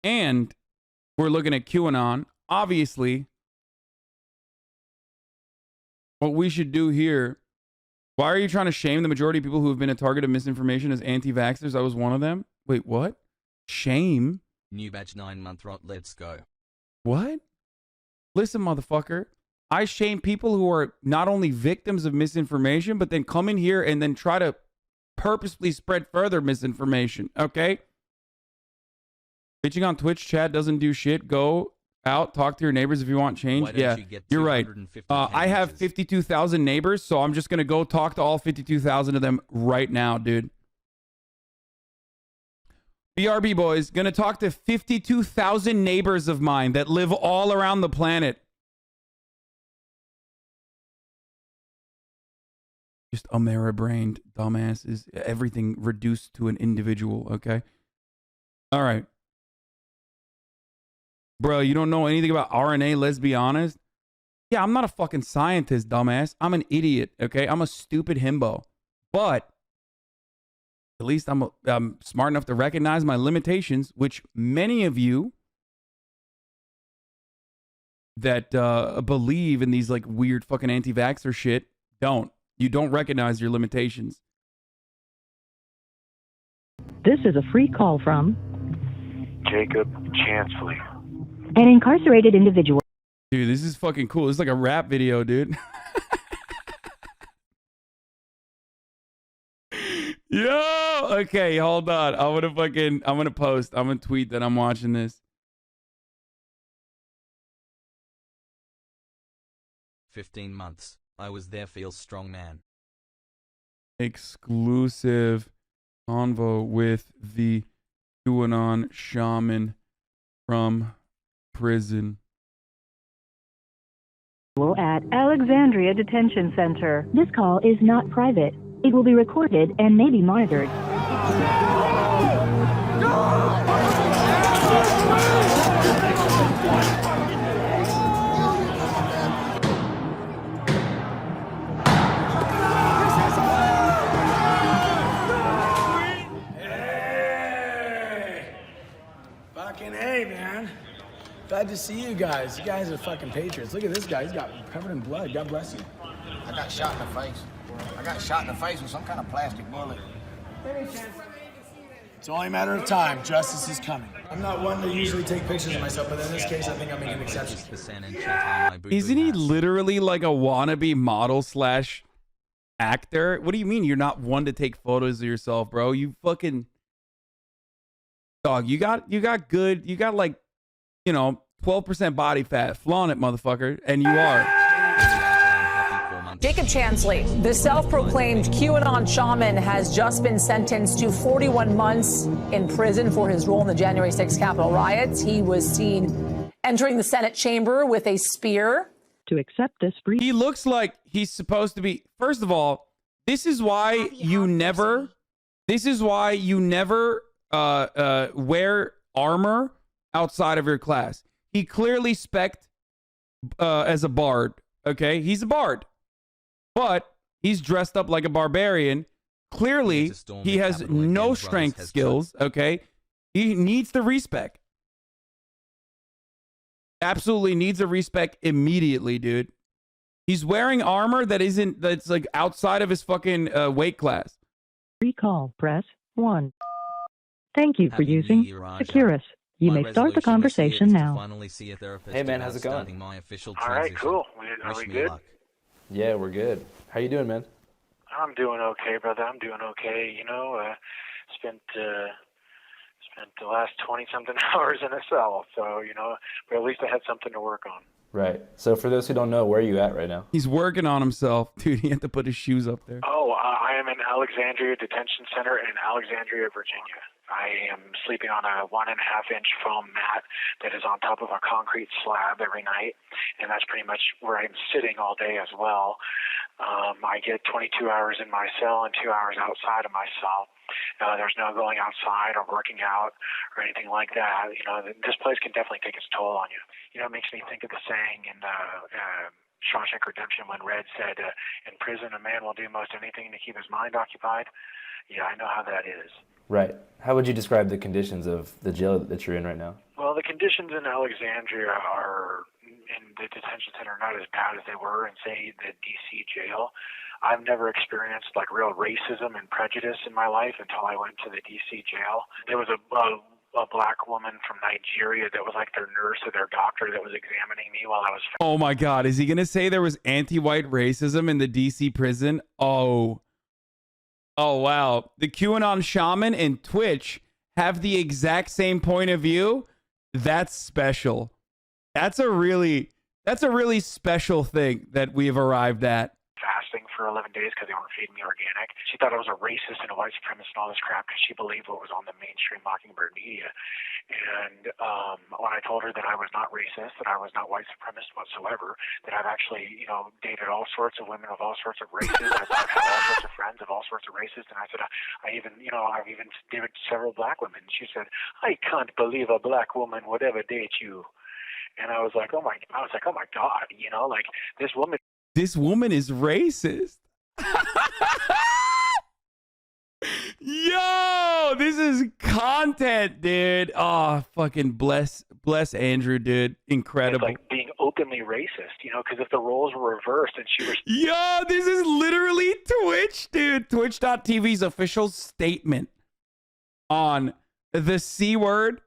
And we're looking at QAnon. Obviously, what we should do here. Why are you trying to shame the majority of people who have been a target of misinformation as anti-vaxxers? I was one of them. Wait, what? Shame? New batch 9-month rot, let's go. What? Listen, motherfucker. I shame people who are not only victims of misinformation, but then come in here and then try to purposely spread further misinformation, okay? Bitching on Twitch chat doesn't do shit. Go out, talk to your neighbors if you want change. Yeah, you're right. I have 52,000 neighbors, so I'm just going to go talk to all 52,000 of them right now, dude. BRB boys, going to talk to 52,000 neighbors of mine that live all around the planet. Just Amera-brained dumbasses. Everything reduced to an individual, okay? All right. Bro, you don't know anything about RNA, let's be honest. Yeah, I'm not a fucking scientist, dumbass. I'm an idiot, okay? I'm a stupid himbo. But at least I'm smart enough to recognize my limitations, which many of you that believe in these like weird fucking anti-vaxxer shit don't. You don't recognize your limitations. This is a free call from Jacob Chansley. An incarcerated individual. Dude, this is fucking cool. It's like a rap video, dude. Yo! Okay, hold on. I'm gonna post. I'm gonna tweet that I'm watching this. 15 months. I was there, feels strong, man. Exclusive convo with the QAnon shaman from prison. At Alexandria Detention Center. This call is not private. It will be recorded and may be monitored. Hey! Fucking hey, man. Glad to see you guys. You guys are fucking patriots. Look at this guy. He's got covered in blood. God bless you. I got shot in the face. I got shot in the face with some kind of plastic bullet. It's only a matter of time. Justice is coming. I'm not one to usually take pictures of myself, but in this case, I think I'm making an exception. Isn't he literally like a wannabe model slash actor? What do you mean you're not one to take photos of yourself, bro? You fucking dog. You got like, you know, 12% body fat. Flaunt it, motherfucker. And you are. Jacob Chansley, the self-proclaimed QAnon shaman, has just been sentenced to 41 months in prison for his role in the January 6th Capitol riots. He was seen entering the Senate chamber with a spear. To accept this brief. He looks like he's supposed to be. First of all, this is why you never wear armor outside of your class. He clearly spec'd as a bard. Okay, he's a bard, but he's dressed up like a barbarian. Clearly, he has no strength skills. Okay, he needs the respect. Absolutely needs a respect immediately, dude. He's wearing armor that's like outside of his fucking weight class. Recall, press 1. Thank you for using Securus. You may start the conversation now. Hey man, how's it going? All right, cool. Are we good? Yeah, we're good. How you doing, man? I'm doing okay, brother. I'm doing okay. You know, spent the last 20-something hours in a cell, so, you know, but at least I had something to work on. Right. So for those who don't know, where are you at right now? He's working on himself. Dude, he had to put his shoes up there. Oh, I am in Alexandria Detention Center in Alexandria, Virginia. I am sleeping on a 1.5-inch foam mat that is on top of a concrete slab every night, and that's pretty much where I'm sitting all day as well. I get 22 hours in my cell and 2 hours outside of my cell. There's no going outside or working out or anything like that. You know, this place can definitely take its toll on you. You know, it makes me think of the saying in Shawshank Redemption when Red said, in prison a man will do most anything to keep his mind occupied. Yeah, I know how that is. Right. How would you describe the conditions of the jail that you're in right now? Well, the conditions in Alexandria are, in the detention center, not as bad as they were in, say, the D.C. jail. I've never experienced like real racism and prejudice in my life until I went to the D.C. jail. There was a black woman from Nigeria that was like their nurse or their doctor that was examining me while I was. Oh my God. Is he going to say there was anti-white racism in the DC prison? Oh, wow. The QAnon Shaman and Twitch have the exact same point of view. That's special. That's a really special thing that we have arrived at. Fasting for 11 days because they weren't feeding me organic. She thought I was a racist and a white supremacist and all this crap because she believed what was on the mainstream Mockingbird media. And when I told her that I was not racist, that I was not white supremacist whatsoever, that I've actually, dated all sorts of women of all sorts of races, I've had all sorts of friends of all sorts of races, and I said, I've even dated several black women. And she said, I can't believe a black woman would ever date you. And I was like, oh my God, this woman is racist. Yo, this is content, dude. Oh, fucking bless Andrew, dude. Incredible. It's like being openly racist, because if the roles were reversed and she was... Yo, this is literally Twitch, dude. Twitch.tv's official statement on the C word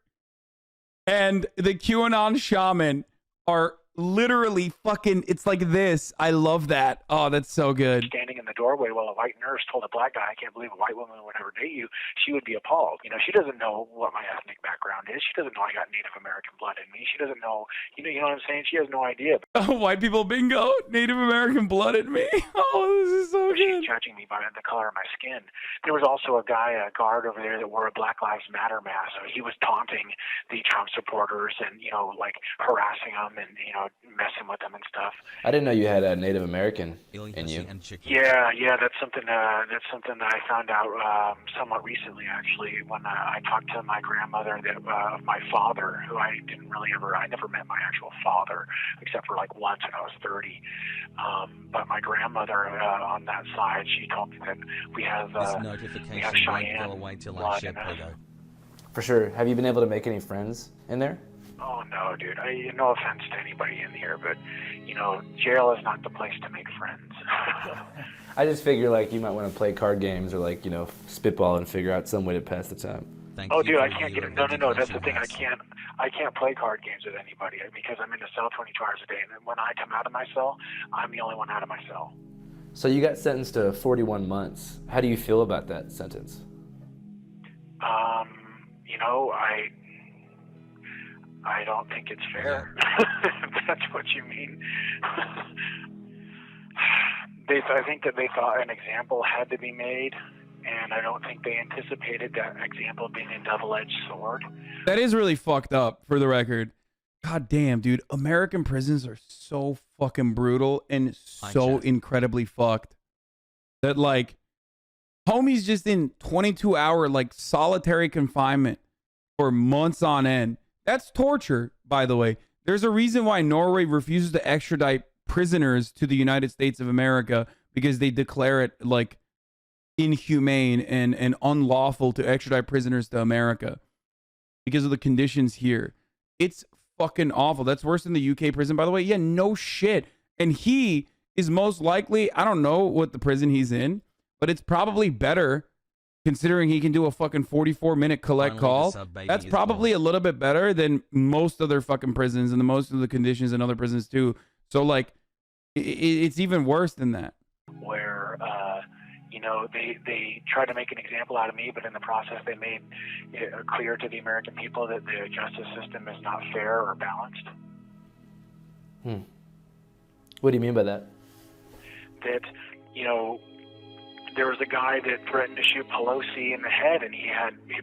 and the QAnon Shaman are literally fucking, it's like this. I love that. Oh, that's so good. Standing in the doorway while a white nurse told a black guy, I can't believe a white woman would ever date you, she would be appalled. She doesn't know what my ethnic background is. She doesn't know I got Native American blood in me. She doesn't know, you know what I'm saying? She has no idea. Oh, white people bingo, Native American blood in me. Oh, this is so good. She's judging me by the color of my skin. There was also a guard over there that wore a Black Lives Matter mask. So he was taunting the Trump supporters and, harassing them and, messing with them and stuff. I didn't know you had a Native American in you. Yeah, that's something that I found out somewhat recently, actually, when I talked to my grandmother of my father, who I never met my actual father, except for like once when I was 30. But my grandmother on that side, she told me that we have Cheyenne blood in us. For sure. Have you been able to make any friends in there? Oh, no, dude. No offense to anybody in here, but, jail is not the place to make friends. I just figure, you might want to play card games or, spitball and figure out some way to pass the time. Dude, I can't get it. No, that's the thing. I can't play card games with anybody because I'm in the cell 22 hours a day. And when I come out of my cell, I'm the only one out of my cell. So you got sentenced to 41 months. How do you feel about that sentence? I don't think it's fair, if that's what you mean. I think that they thought an example had to be made, and I don't think they anticipated that example being a double-edged sword. That is really fucked up, for the record. God damn, dude. American prisons are so fucking brutal and so incredibly fucked that, homie's just in 22-hour, solitary confinement for months on end. That's torture, by the way. There's a reason why Norway refuses to extradite prisoners to the United States of America, because they declare it inhumane and unlawful to extradite prisoners to America because of the conditions here. It's fucking awful. That's worse than the UK prison, by the way. Yeah, no shit. And he is most likely, I don't know what the prison he's in, but it's probably better considering he can do a fucking 44-minute collect call. That's probably a little bit better than most other fucking prisons and the most of the conditions in other prisons too. So it's even worse than that. Where, they tried to make an example out of me, but in the process they made it clear to the American people that the justice system is not fair or balanced. What do you mean by that? That, there was a guy that threatened to shoot Pelosi in the head, and he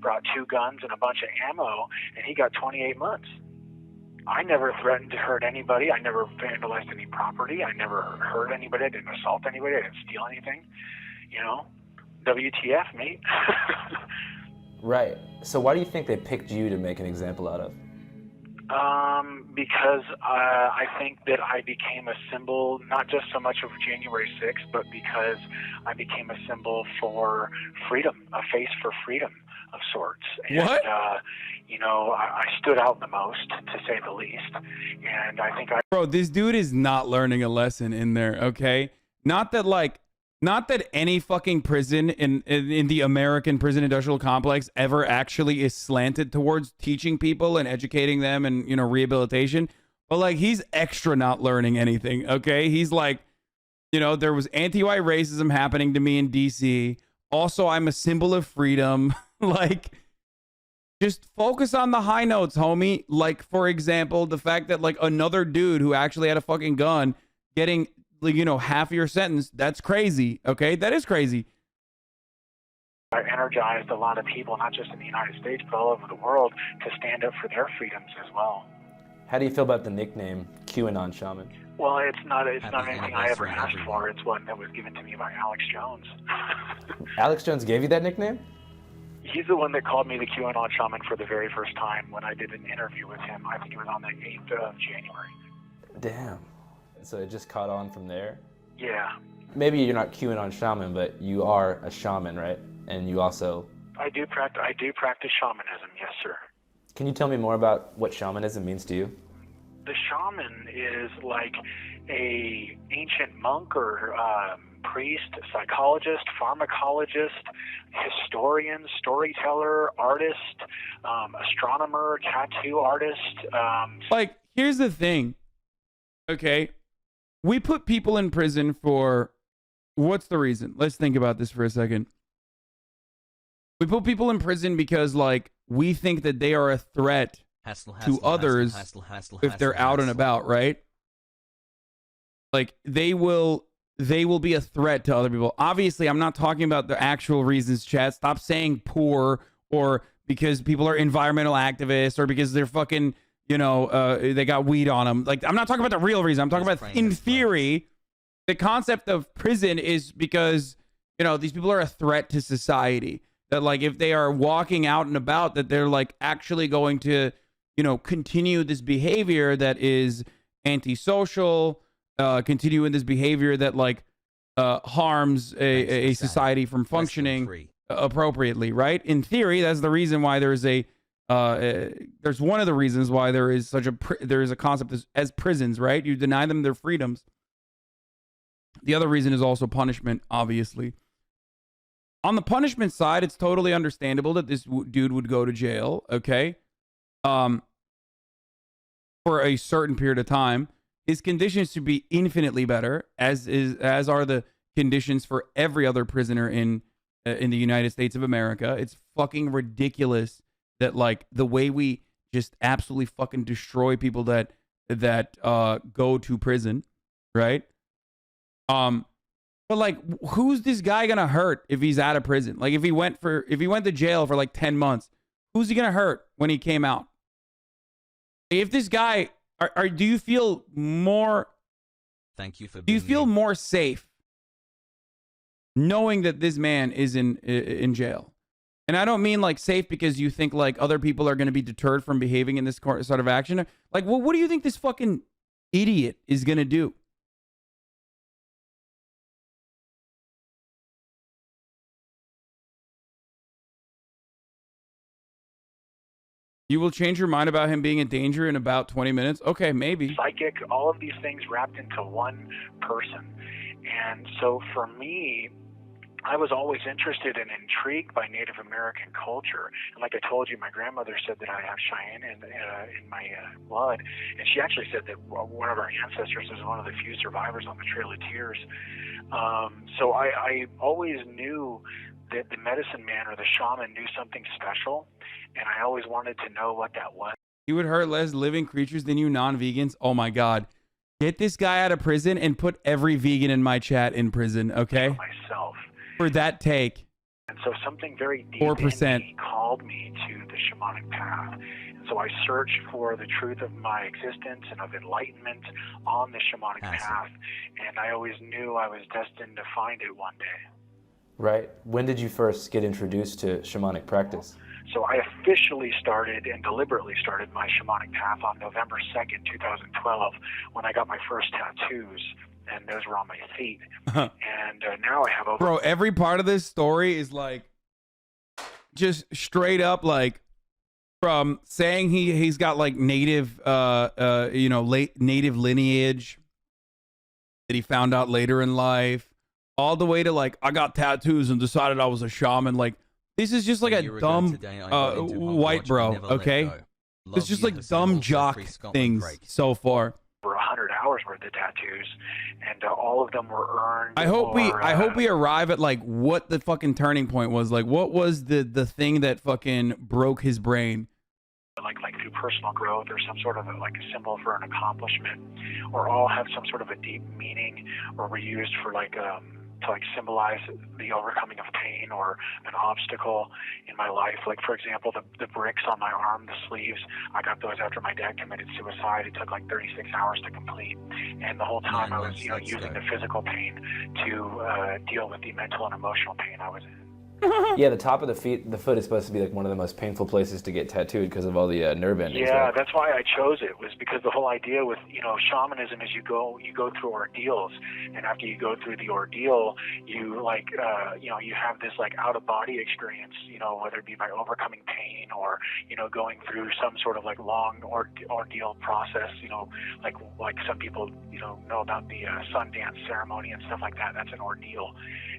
brought 2 guns and a bunch of ammo, and he got 28 months. I never threatened to hurt anybody. I never vandalized any property. I never hurt anybody. I didn't assault anybody. I didn't steal anything. WTF, mate. Right. So why do you think they picked you to make an example out of? Because I think that I became a symbol, not just so much of January 6th, but because I became a symbol for freedom, a face for freedom, of sorts. What? And, you know, I stood out the most, to say the least. And I think Bro, this dude is not learning a lesson in there, okay? Not that any fucking prison in the American prison industrial complex ever actually is slanted towards teaching people and educating them and, you know, rehabilitation. But like, he's extra not learning anything, okay? He's like, you know, there was anti-white racism happening to me in DC. Also, I'm a symbol of freedom. Like, just focus on the high notes, homie. Like, for example, the fact that like another dude who actually had a fucking gun getting, you know, half of your sentence, that's crazy, okay? That is crazy. I energized a lot of people, not just in the United States, but all over the world, to stand up for their freedoms as well. How do you feel about the nickname QAnon Shaman? Well, it's not anything I ever asked for. It's one that was given to me by Alex Jones. Alex Jones gave you that nickname? He's the one that called me the QAnon Shaman for the very first time when I did an interview with him. I think it was on the 8th of January. Damn. So it just caught on from there? Yeah. Maybe you're not QAnon Shaman, but you are a shaman, right? And you also... I do practice shamanism, yes, sir. Can you tell me more about what shamanism means to you? The shaman is like a ancient monk or priest, psychologist, pharmacologist, historian, storyteller, artist, astronomer, tattoo artist. Like, here's the thing, okay? We put people in prison for, what's the reason? Let's think about this for a second. We put people in prison because, like, we think that they are a threat to others if they're out and about, right? Like, they will be a threat to other people. Obviously, I'm not talking about the actual reasons, chat. Stop saying poor or because people are environmental activists or because they're fucking, you know, they got weed on them. Like, I'm not talking about the real reason. I'm talking about, in theory, the concept of prison is because, you know, these people are a threat to society. That, like, if they are walking out and about, that they're, like, actually going to, you know, continue this behavior that is antisocial, continue in this behavior that, like, harms a society from functioning appropriately, right? In theory, that's the reason why there's there's one of the reasons why there is there is a concept as prisons, right? You deny them their freedoms. The other reason is also punishment, obviously. On the punishment side, it's totally understandable that this dude would go to jail, okay? For a certain period of time. His conditions should be infinitely better, as are the conditions for every other prisoner in the United States of America. It's fucking ridiculous that, like, the way we just absolutely fucking destroy people that go to prison, right? But, like, who's this guy gonna hurt if he's out of prison? Like, if he went to jail for like 10 months, who's he gonna hurt when he came out? If this guy, do you feel more? Thank you for. Do you feel more safe knowing that this man is in jail? And I don't mean like safe because you think like other people are going to be deterred from behaving in this sort of action. Like, well, what do you think this fucking idiot is going to do? You will change your mind about him being in danger in about 20 minutes? Okay, maybe. Psychic, all of these things wrapped into one person. And so for me, I was always interested and intrigued by Native American culture. And like I told you, my grandmother said that I have Cheyenne in my blood. And she actually said that one of our ancestors was one of the few survivors on the Trail of Tears. So I always knew that the medicine man or the shaman knew something special. And I always wanted to know what that was. You would hurt less living creatures than you non-vegans? Oh my God. Get this guy out of prison and put every vegan in my chat in prison, okay? Myself. For that take. And so something very deep 4%. in me called me to the shamanic path. And so I searched for the truth of my existence and of enlightenment on the shamanic path. And I always knew I was destined to find it one day. Right. When did you first get introduced to shamanic practice? So I officially started and deliberately started my shamanic path on November 2nd, 2012, when I got my first tattoos, and those were on my feet. And now I have over... Bro, every part of this story is like just straight up like from saying he's got like native native lineage that he found out later in life, all the way to like I got tattoos and decided I was a shaman. Like this is just like a dumb white bro, okay? It's just like dumb jock things so far. For 100 hours worth of tattoos, and all of them were earned. I hope we arrive at like what the fucking turning point was. Like what was the thing that fucking broke his brain? Like through personal growth or some sort of like a symbol for an accomplishment, or all have some sort of a deep meaning, or were used for like to like symbolize the overcoming of pain or an obstacle in my life. Like for example, the bricks on my arm, the sleeves, I got those after my dad committed suicide. It took like 36 hours to complete, and the whole time I was using the physical pain to deal with the mental and emotional pain I was in. Yeah, the top of the foot is supposed to be like one of the most painful places to get tattooed because of all the nerve endings. Yeah, right? That's why I chose it, was because the whole idea with shamanism is you go through ordeals, and after you go through the ordeal, you like you have this like out of body experience, whether it be by overcoming pain or going through some sort of like long ordeal process, like some people know about the Sundance ceremony and stuff like that. That's an ordeal,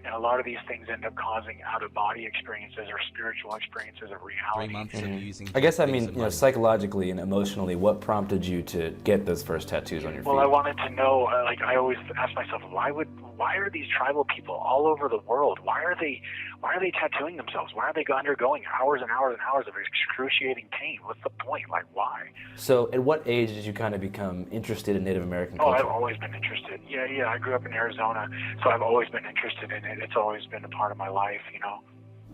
and a lot of these things end up causing out of body experiences or spiritual experiences of reality. 3 months of using I guess I mean, psychologically and emotionally, what prompted you to get those first tattoos on your feet? Well, I wanted to know, I always ask myself, why are these tribal people all over the world? Why are they tattooing themselves? Why are they undergoing hours and hours and hours of excruciating pain? What's the point? Like, why? So, at what age did you kind of become interested in Native American culture? Oh, I've always been interested. Yeah. I grew up in Arizona, so I've always been interested in it. It's always been a part of my life,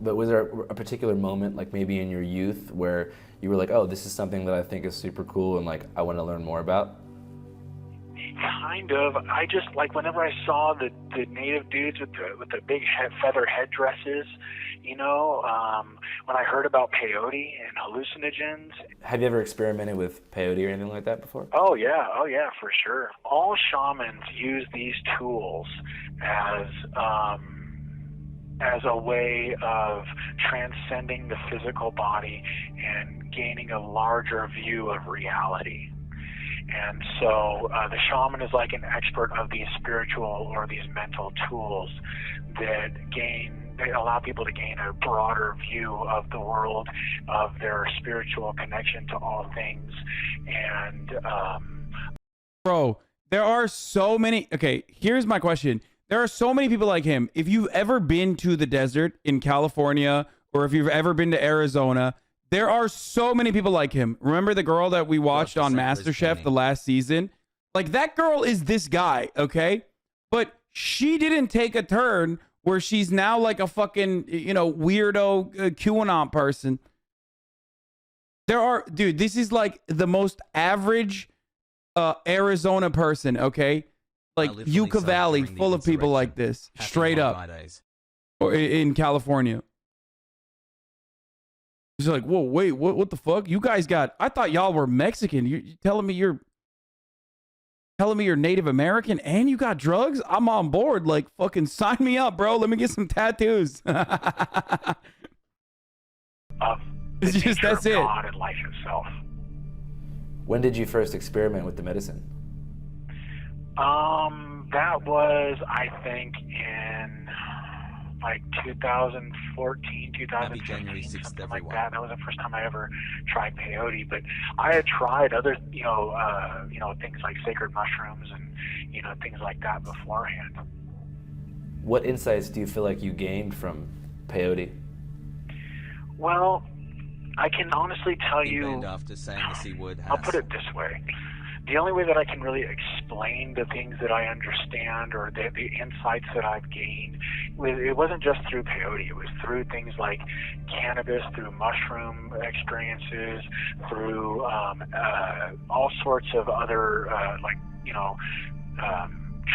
But was there a particular moment, like maybe in your youth, where you were like, oh, this is something that I think is super cool and like I want to learn more about? Kind of. I just like whenever I saw the native dudes with the big feather headdresses, when I heard about peyote and hallucinogens. Have you ever experimented with peyote or anything like that before? Oh yeah, for sure. All shamans use these tools as a way of transcending the physical body and gaining a larger view of reality. And so the shaman is like an expert of these spiritual or these mental tools that allow people to gain a broader view of the world, of their spiritual connection to all things. And bro, there are so many. Okay, here's my question. There are so many people like him. If you've ever been to the desert in California, or if you've ever been to Arizona, there are so many people like him. Remember the girl that we watched on MasterChef the last season? Like, that girl is this guy, okay? But she didn't take a turn where she's now like a fucking, weirdo QAnon person. Dude, this is like the most average Arizona person, okay? Like Yucca Valley, full of people like this, straight up, or in California. He's like, whoa, wait, what the fuck? You guys I thought y'all were Mexican. You're telling me you're Native American and you got drugs? I'm on board. Like, fucking sign me up, bro. Let me get some tattoos. It's just, that's it. God and life itself. When did you first experiment with the medicine? That was, I think, in like 2014, 2015, something like that. That was the first time I ever tried peyote. But I had tried other, things like sacred mushrooms and, things like that beforehand. What insights do you feel like you gained from peyote? Well, I can honestly tell you, after saying the C word, I'll put it this way. The only way that I can really explain the things that I understand or the insights that I've gained, it wasn't just through peyote. It was through things like cannabis, through mushroom experiences, through all sorts of other,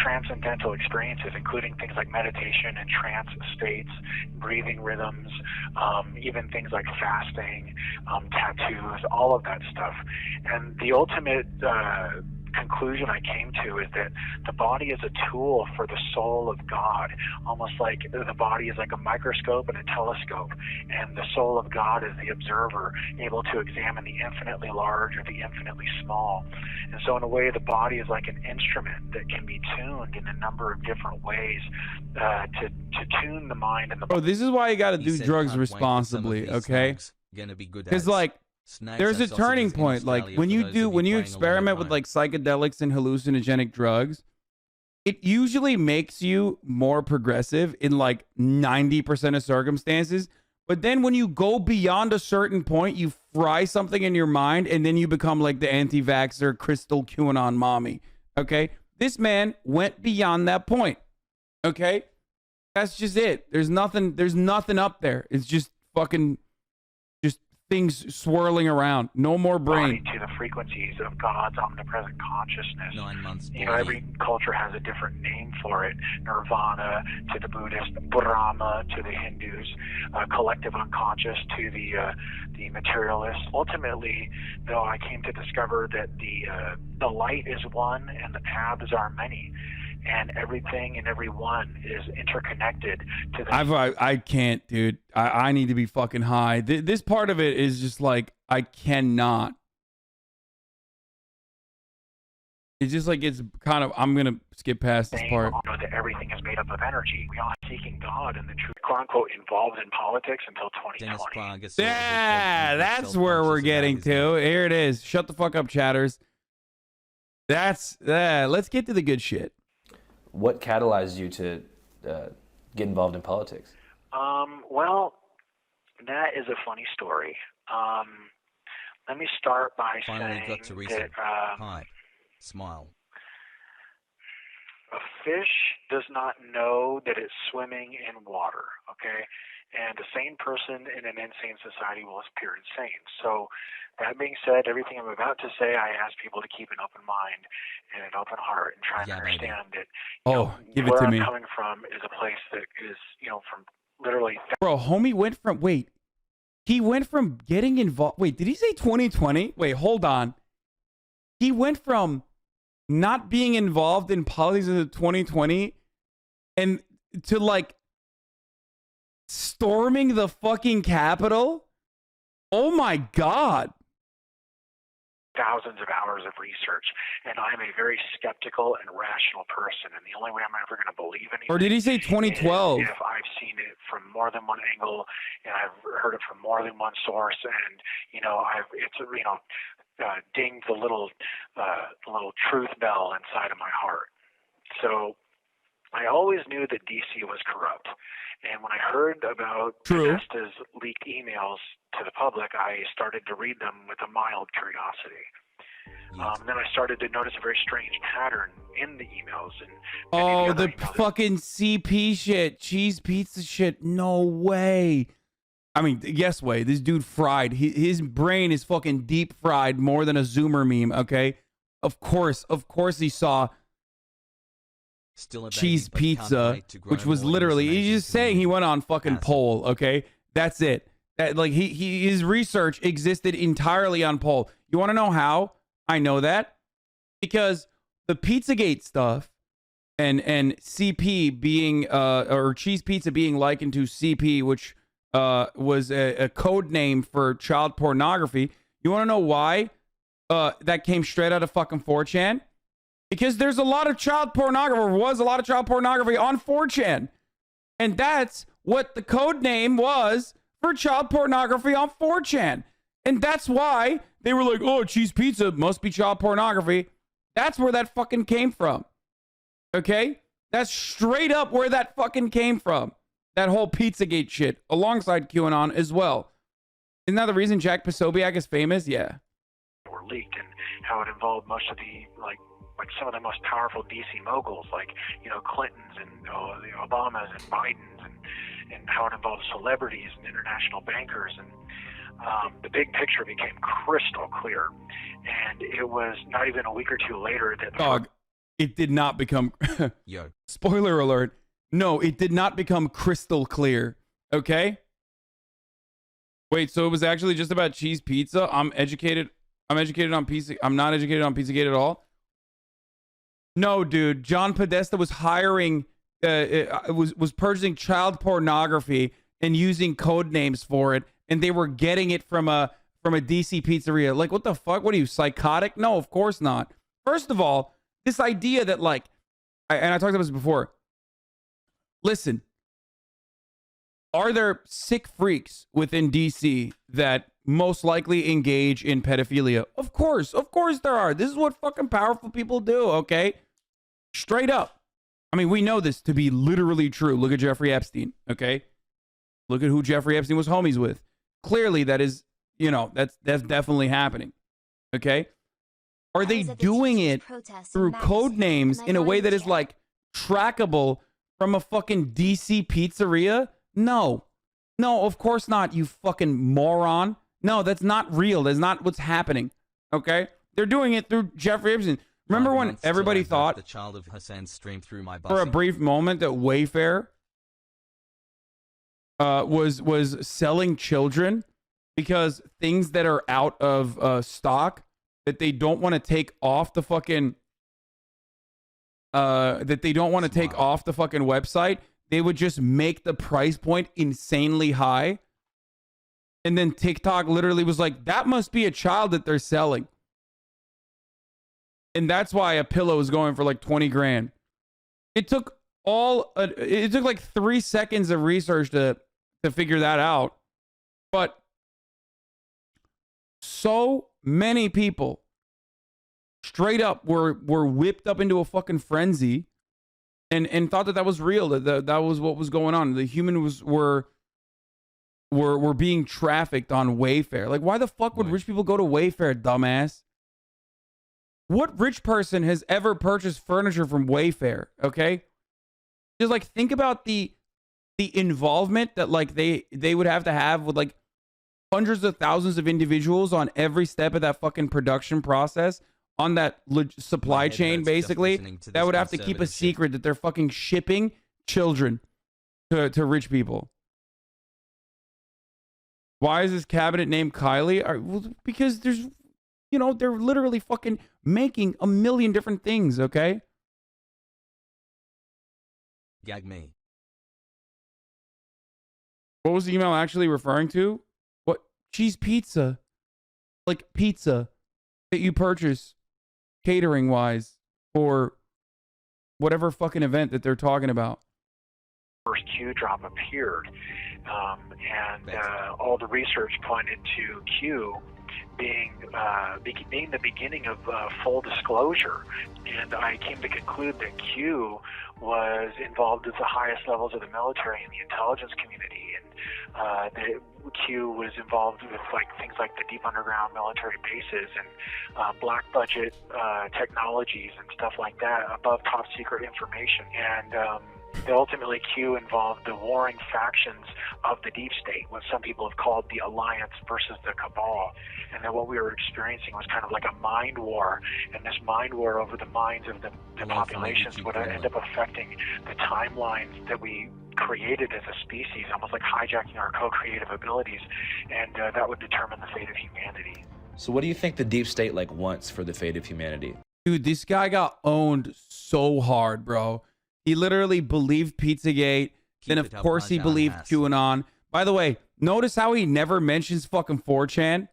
transcendental experiences, including things like meditation and trance states, breathing rhythms, even things like fasting, tattoos, all of that stuff. And the ultimate conclusion I came to is that the body is a tool for the soul of God, almost like the body is like a microscope and a telescope, and the soul of God is the observer, able to examine the infinitely large or the infinitely small. And so in a way, the body is like an instrument that can be tuned in a number of different ways to tune the mind and the body. Oh, this is why you got to do drugs responsibly, okay? Because like, there's a turning point. Like when you experiment with like psychedelics and hallucinogenic drugs, it usually makes you more progressive in like 90% of circumstances. But then when you go beyond a certain point, you fry something in your mind and then you become like the anti-vaxxer crystal QAnon mommy. Okay? This man went beyond that point. Okay? That's just it. There's nothing up there. It's just fucking things swirling around. No more brain. To the frequencies of God's omnipresent consciousness. 9 months. You know, every culture has a different name for it. Nirvana to the Buddhist, Brahma to the Hindus, collective unconscious to the materialists. Ultimately, though, I came to discover that the light is one and the paths are many. And everything and everyone is interconnected to the... I can't, dude. I need to be fucking high. This part of it is just like, I cannot. It's just like, it's kind of, I'm going to skip past this part. Know that everything is made up of energy. We are seeking God and the truth, quote unquote, involved in politics until 2020. Yeah, that's where we're getting to. Here it is. Shut the fuck up, chatters. Let's get to the good shit. What catalyzed you to get involved in politics? Well, that is a funny story. Let me start by saying that Hi. Smile. a fish does not know that it's swimming in water, okay? And a sane person in an insane society will appear insane. So that being said, everything I'm about to say, I ask people to keep an open mind and an open heart and try and understand that give it where to I'm me. coming from is a place that is, from literally... Bro, homie went from... Wait. He went from getting involved... Wait, did he say 2020? Wait, hold on. He went from not being involved in politics in 2020 and to, like, storming the fucking Capitol? Oh, my God. Thousands of hours of research, and I'm a very skeptical and rational person, and the only way I'm ever going to believe anything... Or did he say 2012? If I've seen it from more than one angle, and I've heard it from more than one source, and, dinged the little truth bell inside of my heart. So I always knew that DC was corrupt. And when I heard about Podesta's leaked emails to the public, I started to read them with a mild curiosity. Then I started to notice a very strange pattern in the emails. And the fucking CP shit, cheese pizza shit. No way. I mean, yes way. This dude fried. His brain is fucking deep fried more than a Zoomer meme, okay? Of course he saw cheese pizza, which was literally, he's just saying he went on fucking poll, okay? That's it. Like his research existed entirely on poll. You want to know how I know that? Because the Pizzagate stuff and CP being or cheese pizza being likened to CP, which was a code name for child pornography. You want to know why that came straight out of fucking 4chan? Because there's a lot of child pornography, or was a lot of child pornography on 4chan. And that's what the code name was for child pornography on 4chan. And that's why they were like, oh, cheese pizza must be child pornography. That's where that fucking came from. Okay? That's straight up where that fucking came from. That whole Pizzagate shit, alongside QAnon as well. Isn't that the reason Jack Posobiec is famous? Yeah. Were leaked, and how it involved most of the, like some of the most powerful DC moguls, like, Clintons and the Obamas and Bidens, and how it involved celebrities and international bankers. And the big picture became crystal clear. And it was not even a week or two later that... It did not become... Spoiler alert. No, it did not become crystal clear. Okay? Wait, so it was actually just about cheese pizza? I'm educated on pizza. I'm not educated on Pizzagate at all. No, dude. John Podesta was hiring, was purchasing child pornography and using code names for it, and they were getting it from a DC pizzeria. Like, what the fuck? What are you, psychotic? No, of course not. First of all, this idea that like, and I talked about this before. Listen, are there sick freaks within DC that most likely engage in pedophilia? Of course there are. This is what fucking powerful people do, okay? Straight up. I mean, we know this to be literally true. Look at Jeffrey Epstein, okay? Look at who Jeffrey Epstein was homies with. Clearly, that is, you know, that's definitely happening, okay? Are they doing it through code names in a way that is like trackable from a fucking DC pizzeria? No, of course not, you fucking moron. No, that's not real. That's not what's happening. Okay? They're doing it through Jeffrey Epstein. Remember when everybody thought the child of Hasan streamed through my for a brief moment that Wayfair was selling children because things that are out of stock that they don't want to take off the fucking website, they would just make the price point insanely high. And then TikTok literally was like, that must be a child that they're selling. And that's why a pillow is going for like 20 grand. It took like 3 seconds of research to figure that out. But so many people straight up were whipped up into a fucking frenzy and thought that was real, that was what was going on. The humans were being trafficked on Wayfair. Like, why the fuck would rich people go to Wayfair, dumbass? What rich person has ever purchased furniture from Wayfair? Okay, just like think about the involvement that like they would have to have with like hundreds of thousands of individuals on every step of that fucking production process, on that supply chain, basically, that would have to keep a secret that they're fucking shipping children to rich people. Why is this cabinet named Kylie? Well, because there's, you know, they're literally fucking making a million different things, okay? Gag me. What was the email actually referring to? What? Cheese pizza. Like pizza that you purchase catering wise or whatever fucking event that they're talking about. First Q drop appeared, and all the research pointed to Q being the beginning of full disclosure, and I came to conclude that Q was involved at the highest levels of the military and the intelligence community, and that Q was involved with like things like the deep underground military bases and black budget technologies and stuff like that, above top secret information, and ultimately Q involved the warring factions of the deep state, what some people have called the alliance versus the cabal, and that what we were experiencing was kind of like a mind war, and this mind war over the minds of the populations would end up affecting the timelines that we created as a species, almost like hijacking our co-creative abilities, and that would determine the fate of humanity. So what do you think the deep state like wants for the fate of humanity? Dude, this guy got owned so hard, bro. He literally believed Pizzagate. Then, of course, he believed QAnon. By the way, notice how he never mentions fucking 4chan?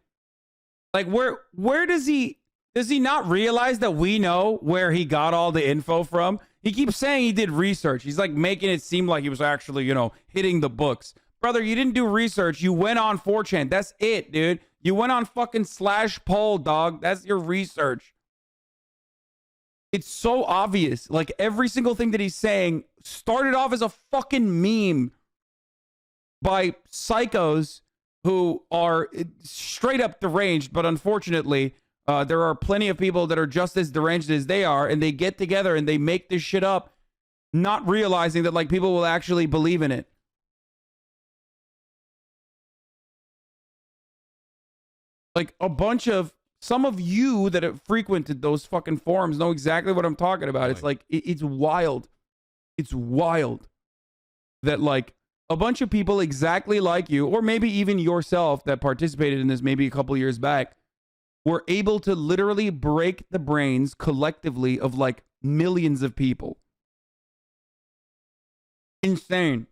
Like, where does he not realize that we know where he got all the info from? He keeps saying he did research. He's like making it seem like he was actually, you know, hitting the books. Brother, you didn't do research. You went on 4chan. That's it, dude. You went on fucking /poll, dog. That's your research. It's so obvious. Like, every single thing that he's saying started off as a fucking meme by psychos who are straight up deranged. But unfortunately, there are plenty of people that are just as deranged as they are. And they get together and they make this shit up, not realizing that, like, people will actually believe in it. Like, some of you that have frequented those fucking forums know exactly what I'm talking about. Right. It's like, it's wild. It's wild that like a bunch of people exactly like you, or maybe even yourself that participated in this maybe a couple years back, were able to literally break the brains collectively of like millions of people. Insane.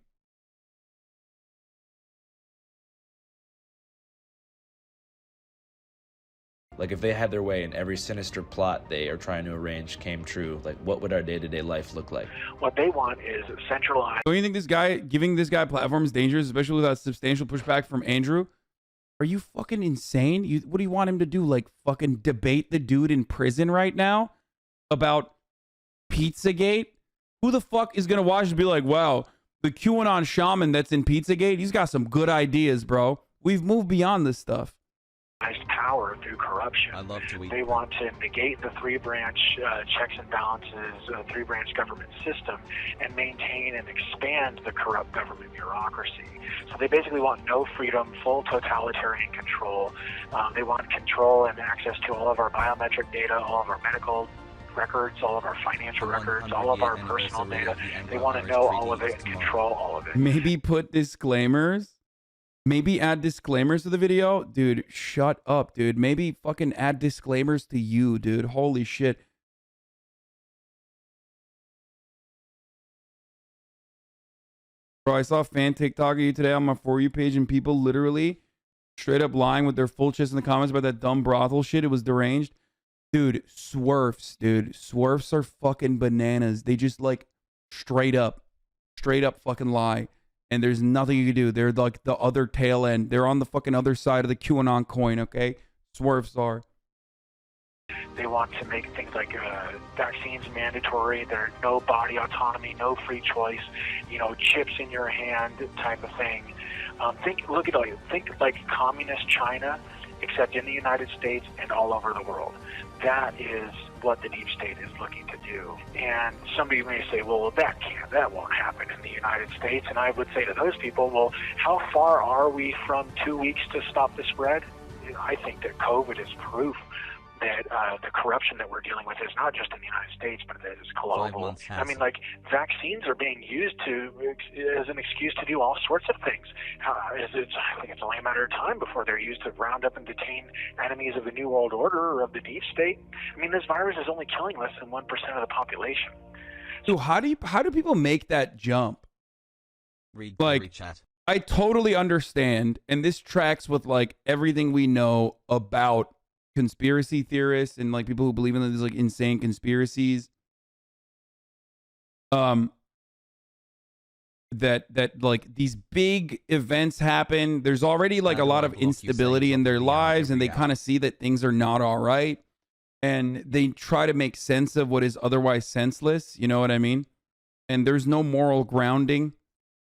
Like if they had their way and every sinister plot they are trying to arrange came true, like what would our day-to-day life look like? What they want is centralized. Don't you think giving this guy a platform is dangerous, especially without substantial pushback from Andrew? Are you fucking insane? What do you want him to do? Like fucking debate the dude in prison right now about Pizzagate? Who the fuck is gonna watch and be like, wow, the QAnon shaman that's in Pizzagate, he's got some good ideas, bro. We've moved beyond this stuff. Power through corruption. I love to eat. They want to negate the three-branch checks and balances, three-branch government system, and maintain and expand the corrupt government bureaucracy. So they basically want no freedom, full totalitarian control. They want control and access to all of our biometric data, all of our medical records, all of our financial records, all of our personal data. They want to know all of it and control all of it. Maybe put disclaimers. Maybe add disclaimers to the video. Dude, shut up, dude. Maybe fucking add disclaimers to you, dude. Holy shit. Bro, I saw a fan TikTok of you today on my For You page and people literally straight up lying with their full chest in the comments about that dumb brothel shit. It was deranged. Dude, swerfs, dude. Swerfs are fucking bananas. They just like straight up fucking lie. And there's nothing you can do. They're like the other tail end. They're on the fucking other side of the QAnon coin, okay? Swerves are. They want to make things like vaccines mandatory. There's no body autonomy, no free choice, chips in your hand type of thing. Think like communist China, except in the United States and all over the world. That is what the deep state is looking to do. And somebody may say, well, that won't happen in the United States. And I would say to those people, well, how far are we from 2 weeks to stop the spread? I think that COVID is proof that the corruption that we're dealing with is not just in the United States, but that it's global. I mean, like, vaccines are being used as an excuse to do all sorts of things. I think it's only a matter of time before they're used to round up and detain enemies of the New World Order or of the deep state. I mean, this virus is only killing less than 1% of the population. So how do people make that jump? Read chat. I totally understand, and this tracks with like everything we know about conspiracy theorists and like people who believe in these like insane conspiracies. That like these big events happen. There's already like a lot of instability in their lives, and they kind of see that things are not all right, and they try to make sense of what is otherwise senseless. You know what I mean? And there's no moral grounding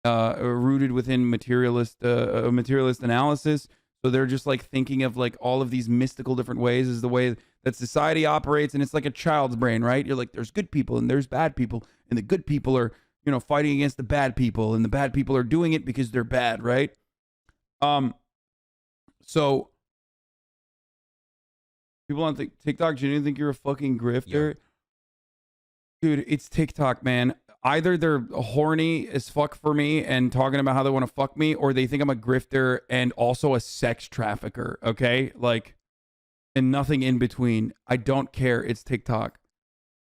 rooted within materialist analysis. So they're just like thinking of like all of these mystical different ways is the way that society operates. And it's like a child's brain, right? You're like, there's good people and there's bad people. And the good people are, fighting against the bad people. And the bad people are doing it because they're bad, right? So people on TikTok, do you think you're a fucking grifter? Yeah. Dude, it's TikTok, man. Either they're horny as fuck for me and talking about how they want to fuck me, or they think I'm a grifter and also a sex trafficker, okay? Like, and nothing in between. I don't care. It's TikTok.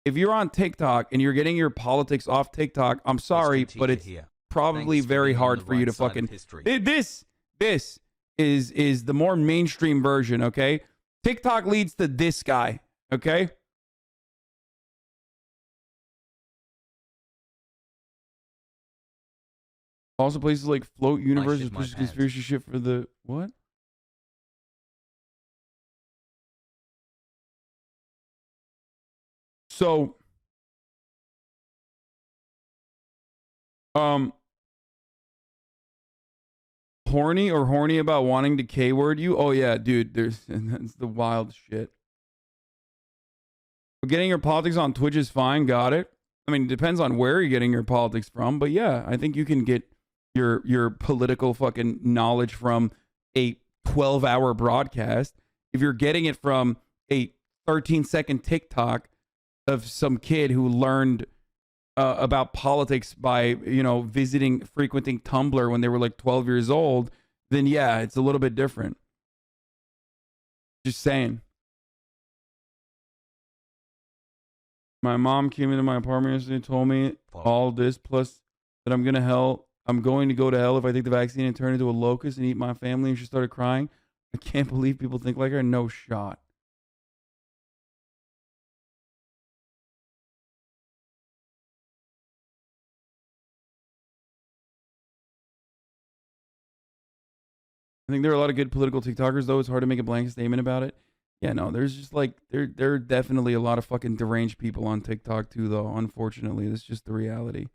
If you're on TikTok and you're getting your politics off TikTok, I'm sorry, but it's probably very hard for you to fucking... This is the more mainstream version, okay? TikTok leads to this guy, okay? Also, places like Float Universe is pushing conspiracy shit for the what? So, horny about wanting to K-word you? Oh yeah, dude. That's the wild shit. But getting your politics on Twitch is fine. Got it. I mean, it depends on where you're getting your politics from, but yeah, I think you can get your political fucking knowledge from a 12-hour broadcast. If you're getting it from a 13-second TikTok of some kid who learned about politics by, frequenting Tumblr when they were like 12 years old, then yeah, it's a little bit different. Just saying. My mom came into my apartment yesterday and told me all this, plus that I'm going to go to hell if I take the vaccine and turn into a locust and eat my family. And she started crying. I can't believe people think like her. No shot. I think there are a lot of good political TikTokers, though. It's hard to make a blanket statement about it. Yeah, no, there's just like, there are definitely a lot of fucking deranged people on TikTok, too, though. Unfortunately, that's just the reality.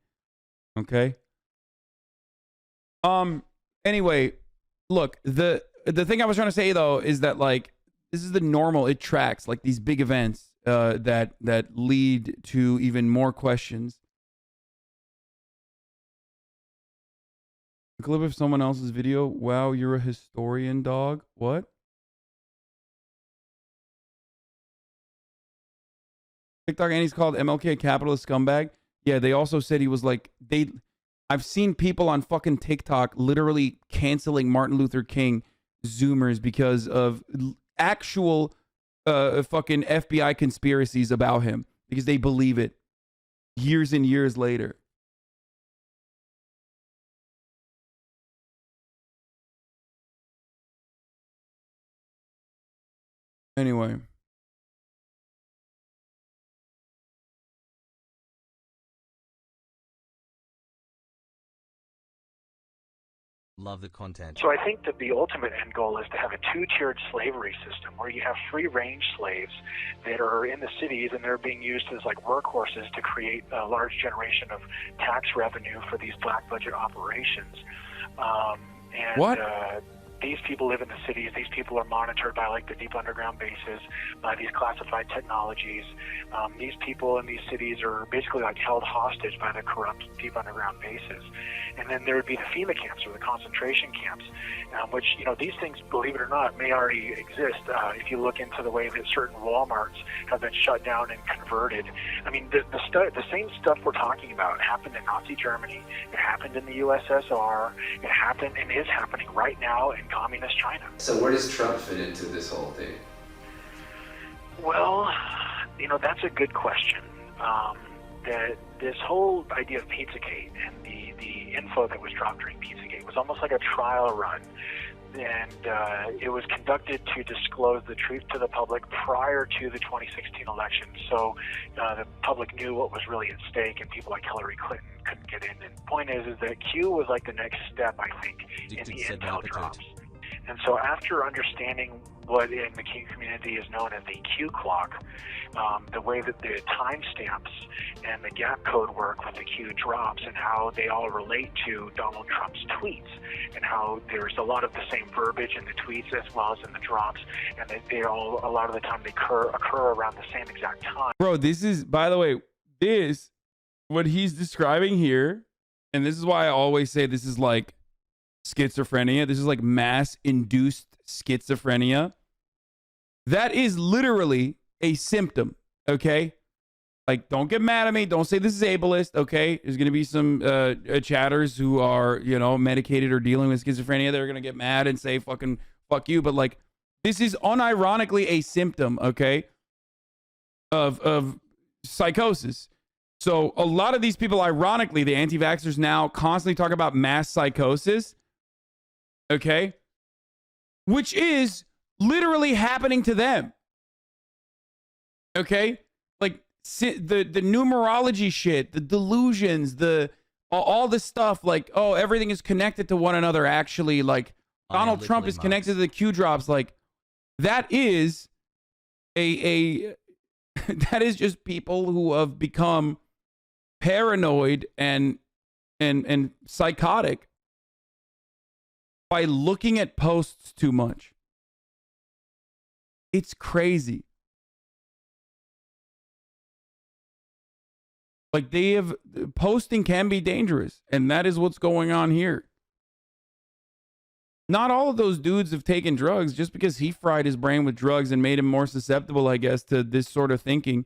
Okay? Anyway, look, the thing I was trying to say, though, is that, like, this is the normal, it tracks, like, these big events that lead to even more questions. A clip of someone else's video. Wow, you're a historian, dog. What? TikTok and he's called MLK a capitalist scumbag. Yeah, they also said he was like, I've seen people on fucking TikTok literally canceling Martin Luther King Zoomers because of actual fucking FBI conspiracies about him because they believe it years and years later. Anyway. Love the content. So I think that the ultimate end goal is to have a two-tiered slavery system where you have free-range slaves that are in the cities and they're being used as like workhorses to create a large generation of tax revenue for these black budget operations. What? These people live in the cities. These people are monitored by like the deep underground bases, by these classified technologies. These people in these cities are basically like held hostage by the corrupt deep underground bases. And then there would be the FEMA camps or the concentration camps, which, you know, these things, believe it or not, may already exist. If you look into the way that certain Walmarts have been shut down and converted. I mean, the same stuff we're talking about happened in Nazi Germany. It happened in the USSR. It happened and is happening right now in communist China. So where does Trump fit into this whole thing? Well, you know, that's a good question. This whole idea of Pizzagate and the info that was dropped during Pizzagate was almost like a trial run. And it was conducted to disclose the truth to the public prior to the 2016 election. So the public knew what was really at stake, and people like Hillary Clinton couldn't get in. And the point is that Q was like the next step, I think, in the intel drops. And so after understanding what in the Q community is known as the Q clock, the way that the timestamps and the gap code work with the Q drops and how they all relate to Donald Trump's tweets and how there's a lot of the same verbiage in the tweets as well as in the drops, and they all, a lot of the time, they occur around the same exact time. Bro, this is, by the way, what he's describing here, and this is why I always say this is like schizophrenia. This is like mass-induced schizophrenia. That is literally a symptom, okay? Like, don't get mad at me. Don't say this is ableist, okay? There's going to be some chatters who are, you know, medicated or dealing with schizophrenia. They're going to get mad and say fucking fuck you. But, like, this is unironically a symptom, okay, of psychosis. So a lot of these people, ironically, the anti-vaxxers now constantly talk about mass psychosis, okay, which is literally happening to them, okay? Like the numerology shit, the delusions, all this stuff, like, oh, everything is connected to one another. Actually, like Donald Trump is connected to the Q drops. Like that is that is just people who have become paranoid and psychotic by looking at posts too much. It's crazy. Like posting can be dangerous, and that is what's going on here. Not all of those dudes have taken drugs. Just because he fried his brain with drugs and made him more susceptible, I guess, to this sort of thinking.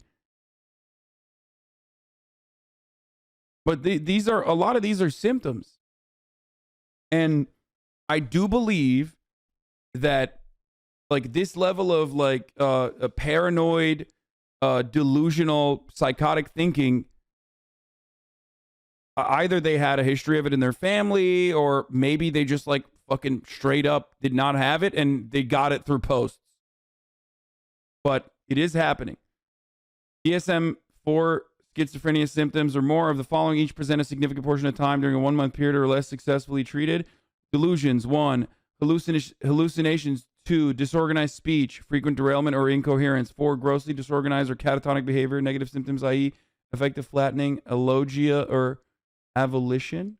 But a lot of these are symptoms. And I do believe that like this level of like a paranoid delusional, psychotic thinking, either they had a history of it in their family, or maybe they just like fucking straight up did not have it and they got it through posts. But it is happening. DSM for schizophrenia symptoms or more of the following each present a significant portion of time during a 1 month period or less successfully treated. Delusions, 1. Hallucinations, 2. Disorganized speech, frequent derailment or incoherence, 4. Grossly disorganized or catatonic behavior, negative symptoms, i.e. affective flattening, alogia or avolition.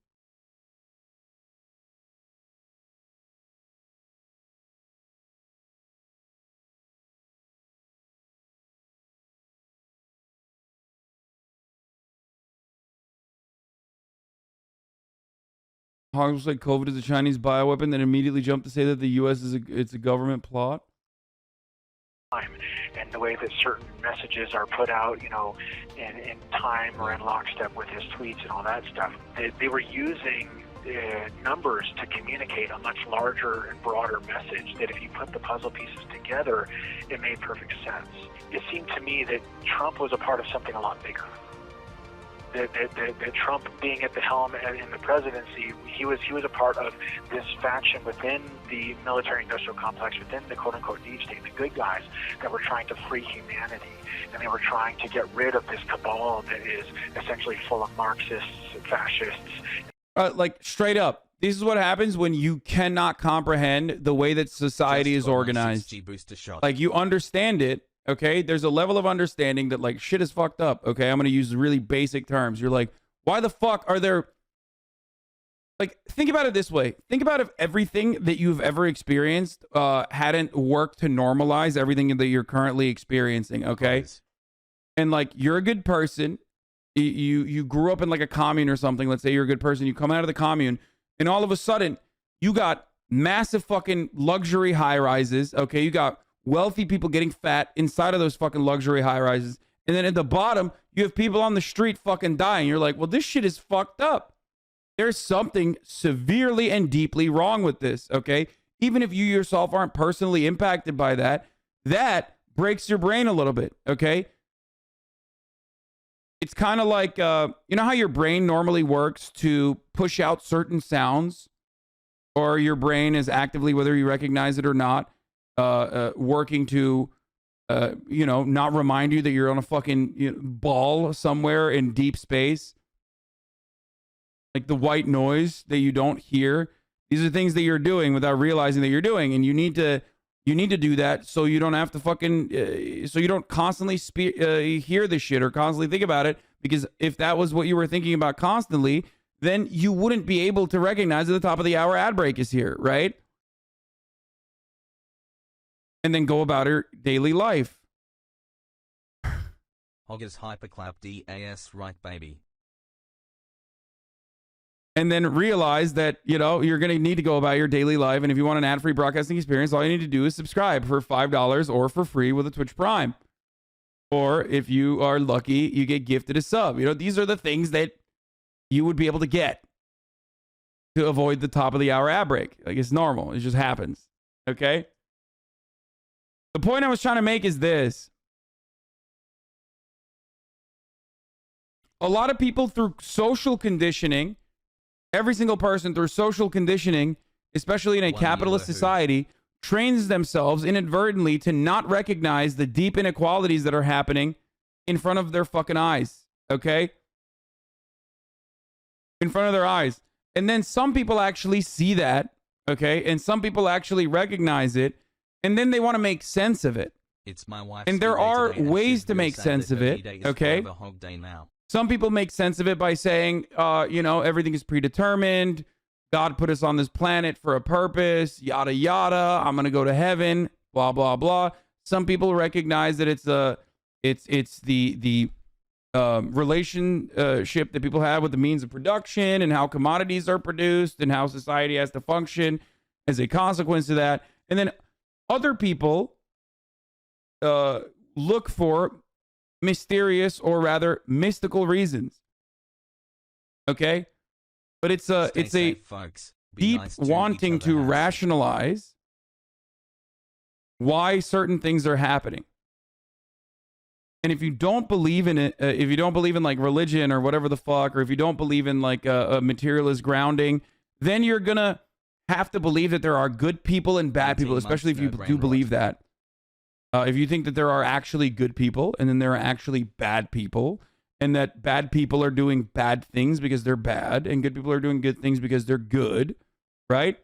Hogs like COVID is a Chinese bioweapon, then immediately jump to say that the U.S. it's a government plot. And the way that certain messages are put out, you know, in time or in lockstep with his tweets and all that stuff, they were using numbers to communicate a much larger and broader message that if you put the puzzle pieces together, it made perfect sense. It seemed to me that Trump was a part of something a lot bigger. That Trump being at the helm in the presidency, he was a part of this faction within the military-industrial complex, within the quote-unquote deep state, the good guys that were trying to free humanity, and they were trying to get rid of this cabal that is essentially full of Marxists, fascists. Like straight up, this is what happens when you cannot comprehend the way that society is organized. Like you understand it. Okay, there's a level of understanding that like shit is fucked up. Okay, I'm gonna use really basic terms. You're like, why the fuck are there? Like, think about it this way. Think about if everything that you've ever experienced hadn't worked to normalize everything that you're currently experiencing. Okay, and like you're a good person. You grew up in like a commune or something. Let's say you're a good person. You come out of the commune, and all of a sudden you got massive fucking luxury high rises. Okay, you got wealthy people getting fat inside of those fucking luxury high rises. And then at the bottom, you have people on the street fucking dying. You're like, well, this shit is fucked up. There's something severely and deeply wrong with this, okay? Even if you yourself aren't personally impacted by that, that breaks your brain a little bit, okay? It's kind of like, you know how your brain normally works to push out certain sounds? Or your brain is actively, whether you recognize it or not, working to, you know, not remind you that you're on a fucking ball somewhere in deep space. Like the white noise that you don't hear. These are things that you're doing without realizing that you're doing. And you need to do that so you don't have to fucking, so you don't constantly hear this shit or constantly think about it. Because if that was what you were thinking about constantly, then you wouldn't be able to recognize at the top of the hour ad break is here, right? And then go about her daily life. Hoggers hyperclap DAS right baby. And then realize that, you know, you're going to need to go about your daily life. And if you want an ad-free broadcasting experience, all you need to do is subscribe for $5 or for free with a Twitch Prime. Or if you are lucky, you get gifted a sub. You know, these are the things that you would be able to get to avoid the top of the hour ad break. Like, it's normal. It just happens. Okay? The point I was trying to make is this. A lot of people through social conditioning, every single person through social conditioning, especially in a capitalist society, trains themselves inadvertently to not recognize the deep inequalities that are happening in front of their fucking eyes. Okay? In front of their eyes. And then some people actually see that. Okay? And some people actually recognize it. And then they want to make sense of it. It's my wife's and there are ways to make sense of it. Okay? Some people make sense of it by saying, you know, everything is predetermined. God put us on this planet for a purpose, yada, yada. I'm going to go to heaven, blah, blah, blah. Some people recognize that it's the relationship that people have with the means of production and how commodities are produced and how society has to function as a consequence of that. And then other people look for mysterious or rather mystical reasons. Okay? But it's a deep wanting to rationalize why certain things are happening. And if you don't believe in it, if you don't believe in like religion or whatever the fuck, or if you don't believe in like a materialist grounding, then you're gonna have to believe that there are good people and bad people, especially if you do believe that. If you think that there are actually good people and then there are actually bad people, and that bad people are doing bad things because they're bad and good people are doing good things because they're good, right?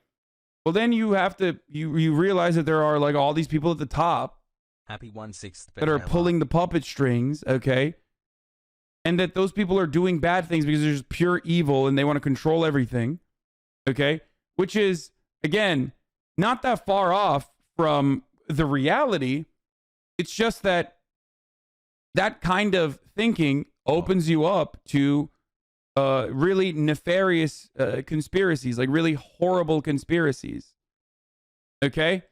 Well, then you have to, you realize that there are like all these people at the top Happy 1/6 that are pulling the puppet strings, okay? And that those people are doing bad things because there's pure evil and they want to control everything, okay? Which is, again, not that far off from the reality. It's just that that kind of thinking opens you up to really nefarious conspiracies, like really horrible conspiracies, okay?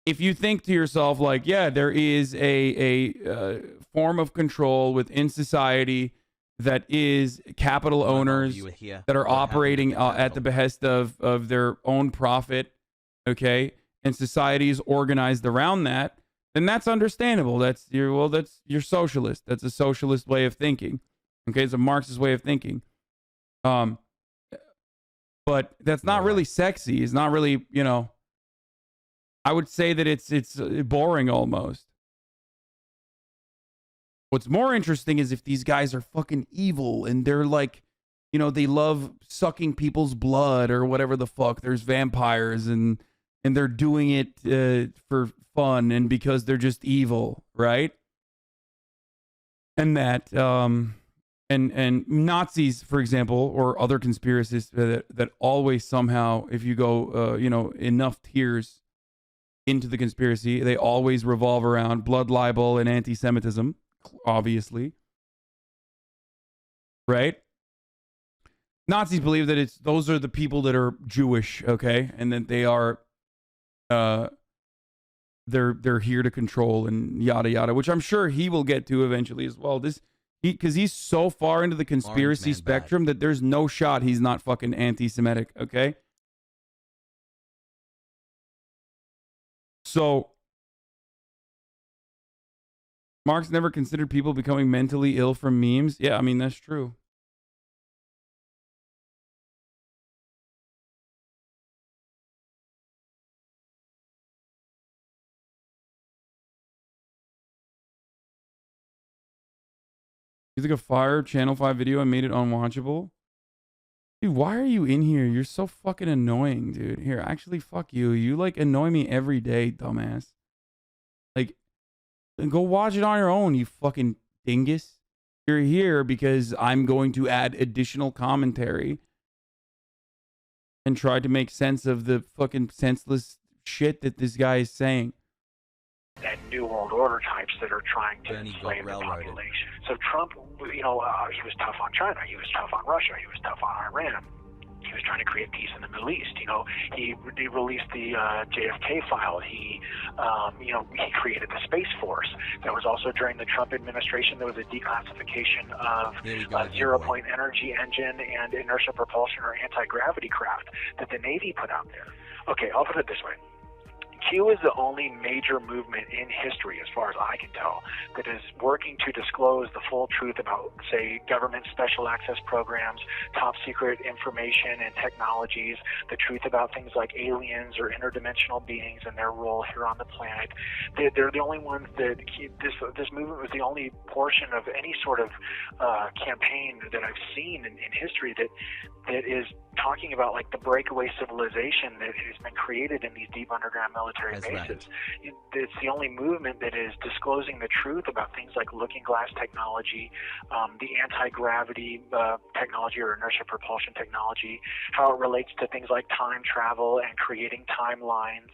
If you think to yourself, like, yeah, there is a form of control within society that is capital owners that are operating at the behest of their own profit, okay, and society is organized around that, then that's understandable. That's your socialist. That's a socialist way of thinking, okay? It's a Marxist way of thinking. But that's not really sexy. It's not really, you know. I would say that it's boring almost. What's more interesting is if these guys are fucking evil and they're like, you know, they love sucking people's blood or whatever the fuck. There's vampires and they're doing it for fun and because they're just evil, right? And that and Nazis, for example, or other conspiracists that always somehow, if you go you know, enough tiers into the conspiracy, they always revolve around blood libel and anti-Semitism, obviously. Right? Nazis believe that those are the people that are Jewish, okay? And that they are they're here to control and yada yada, which I'm sure he will get to eventually as well. Because he's so far into the conspiracy spectrum that there's no shot he's not fucking anti-Semitic, okay? So, Marx never considered people becoming mentally ill from memes. Yeah, I mean, that's true. You took a Fire Channel 5 video and made it unwatchable? Dude, why are you in here? You're so fucking annoying, dude. Here, actually, fuck you. You, like, annoy me every day, dumbass. Like, go watch it on your own, you fucking dingus. You're here because I'm going to add additional commentary and try to make sense of the fucking senseless shit that this guy is saying. And New World Order types that are trying to enslave the population. So Trump, you know, he was tough on China, he was tough on Russia, he was tough on Iran. He was trying to create peace in the Middle East. You know, he released the JFK file. He, you know, he created the Space Force. That was also during the Trump administration. There was a declassification of zero-point energy engine and inertial propulsion or anti-gravity craft that the Navy put out there. Okay, I'll put it this way. Q is the only major movement in history, as far as I can tell, that is working to disclose the full truth about, say, government special access programs, top secret information and technologies, the truth about things like aliens or interdimensional beings and their role here on the planet. They're the only ones that this movement was the only portion of any sort of campaign that I've seen in history that is talking about like the breakaway civilization that has been created in these deep underground military bases. Right. It's the only movement that is disclosing the truth about things like looking glass technology, the anti-gravity technology or inertial propulsion technology, how it relates to things like time travel and creating timelines,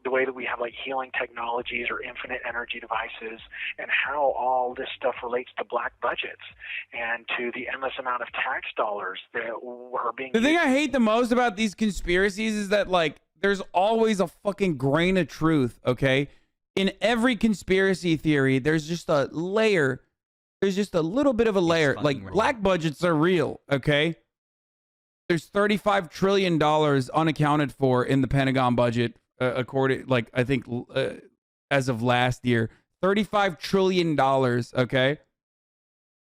the way that we have like healing technologies or infinite energy devices, and how all this stuff relates to black budgets and to the endless amount of tax dollars that are being The thing I hate the most about these conspiracies is that, like, there's always a fucking grain of truth, okay? In every conspiracy theory, there's just a layer. There's just a little bit of a layer. Like, black budgets are real, okay? There's $35 trillion unaccounted for in the Pentagon budget, according, like, I think, as of last year. $35 trillion, okay?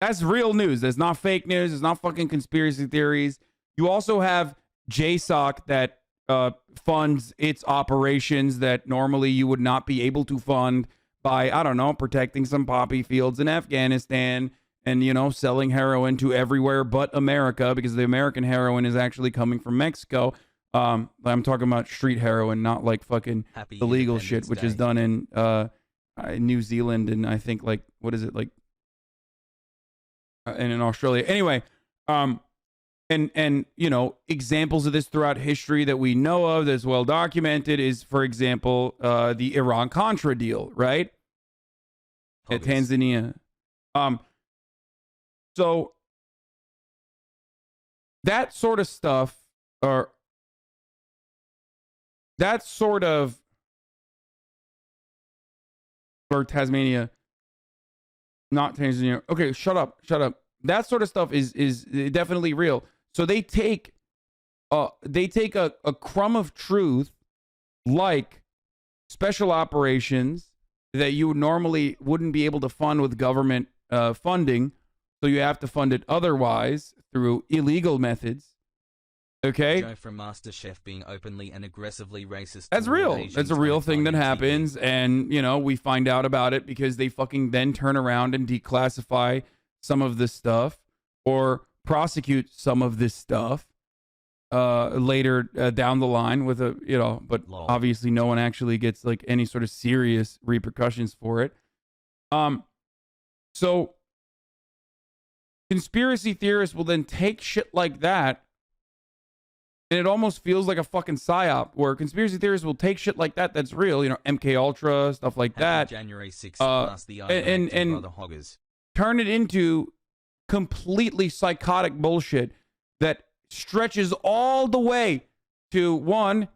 That's real news. That's not fake news. It's not fucking conspiracy theories. You also have JSOC that funds its operations that normally you would not be able to fund by, I don't know, protecting some poppy fields in Afghanistan and, you know, selling heroin to everywhere but America, because the American heroin is actually coming from Mexico. I'm talking about street heroin, not like fucking illegal shit, which is done in New Zealand and I think like, what is it, like, and in Australia. Anyway, and you know, examples of this throughout history that we know of that's well documented is, for example, the Iran-Contra deal, right? At Tanzania. So that sort of stuff, or that sort of, or Tasmania, not Tanzania. Okay, shut up. That sort of stuff is definitely real. So they take a crumb of truth, like special operations that you normally wouldn't be able to fund with government funding, so you have to fund it otherwise through illegal methods. Okay, Joe from MasterChef being openly and aggressively racist. That's real. That's a real thing that happens, and you know, we find out about it because they fucking then turn around and declassify some of this stuff or prosecute some of this stuff later down the line with a, you know, but obviously no one actually gets like any sort of serious repercussions for it. So conspiracy theorists will then take shit like that, and it almost feels like a fucking psyop where conspiracy theorists will take shit like that that's real, you know, MK Ultra, stuff like that, January 6th, and turn it into completely psychotic bullshit that stretches all the way to, one,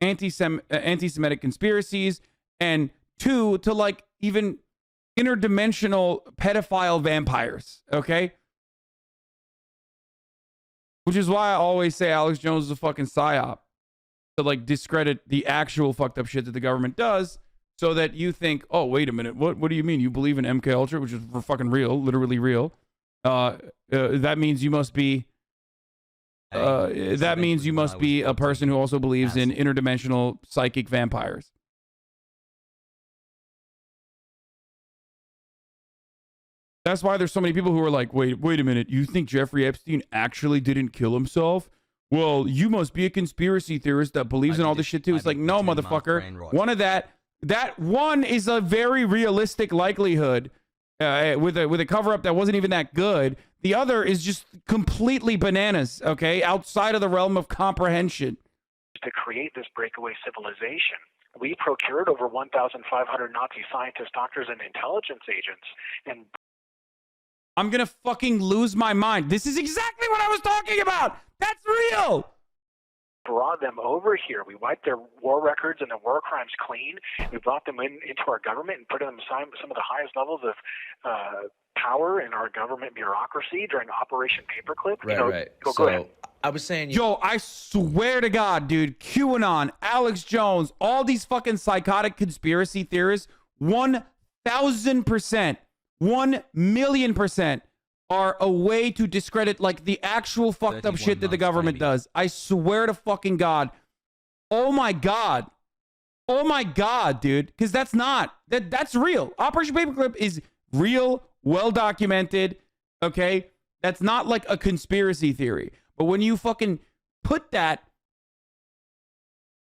anti-Semitic conspiracies, and two, to like even interdimensional pedophile vampires, okay? Which is why I always say Alex Jones is a fucking psyop, to like discredit the actual fucked up shit that the government does, so that you think, oh, wait a minute, what do you mean? You believe in MK Ultra, which is fucking real, literally real. That means you must be a person who also believes in interdimensional psychic vampires. That's why there's so many people who are like, wait a minute, you think Jeffrey Epstein actually didn't kill himself? Well, you must be a conspiracy theorist that believes in all this shit too. It's like, no, motherfucker. One of that one is a very realistic likelihood with a cover up that wasn't even that good. The other is just completely bananas, okay? Outside of the realm of comprehension. To create this breakaway civilization, we procured over 1,500 Nazi scientists, doctors, and intelligence agents, and I'm gonna fucking lose my mind. This is exactly what I was talking about. That's real. Brought them over here. We wiped their war records and their war crimes clean. We brought them into our government and put them some of the highest levels of power in our government bureaucracy during Operation Paperclip. Right. Go ahead. I was saying, Joe, I swear to God, dude, QAnon, Alex Jones, all these fucking psychotic conspiracy theorists, 1,000%, 1,000,000% are a way to discredit like the actual fucked up shit that the government does. I swear to fucking God. Oh my God, dude. Because that's real. Operation Paperclip is real, well documented. Okay, that's not like a conspiracy theory. But when you fucking put that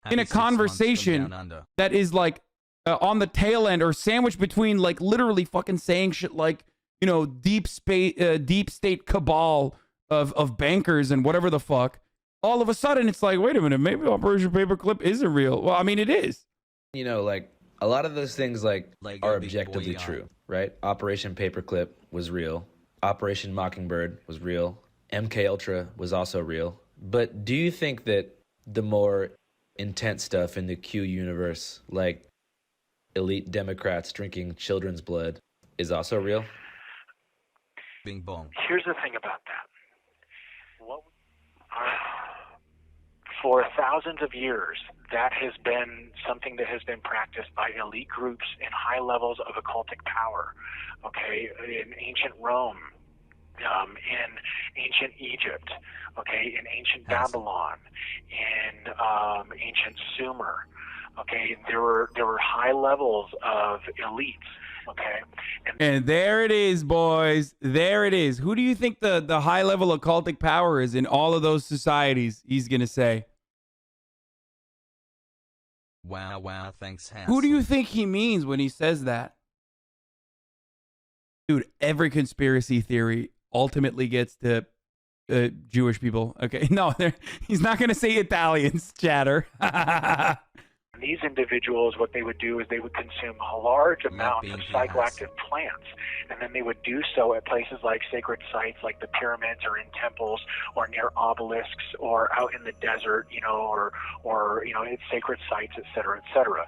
in a conversation that is like on the tail end or sandwiched between like literally fucking saying shit like, you know, deep state cabal of bankers and whatever the fuck, all of a sudden it's like, wait a minute, maybe Operation Paperclip isn't real. Well, I mean, it is. You know, like a lot of those things like are objectively true, right? Operation Paperclip was real. Operation Mockingbird was real. MK Ultra was also real. But do you think that the more intense stuff in the Q universe, like elite Democrats drinking children's blood, is also real? Bing bong. Here's the thing about that. For thousands of years, that has been something that has been practiced by elite groups in high levels of occultic power, okay, in ancient Rome, in ancient Egypt, okay, in ancient Babylon, in ancient Sumer, okay. There were high levels of elites, okay. And there it is, boys. There it is. Who do you think the high level occultic power is in all of those societies? He's gonna say. Wow, thanks, Hasan. Who do you think he means when he says that? Dude, every conspiracy theory ultimately gets to Jewish people. Okay, no, he's not going to say Italians, chatter. These individuals, what they would do is they would consume large amounts of psychoactive plants, and then they would do so at places like sacred sites like the pyramids or in temples or near obelisks or out in the desert, or in sacred sites, et cetera, et cetera.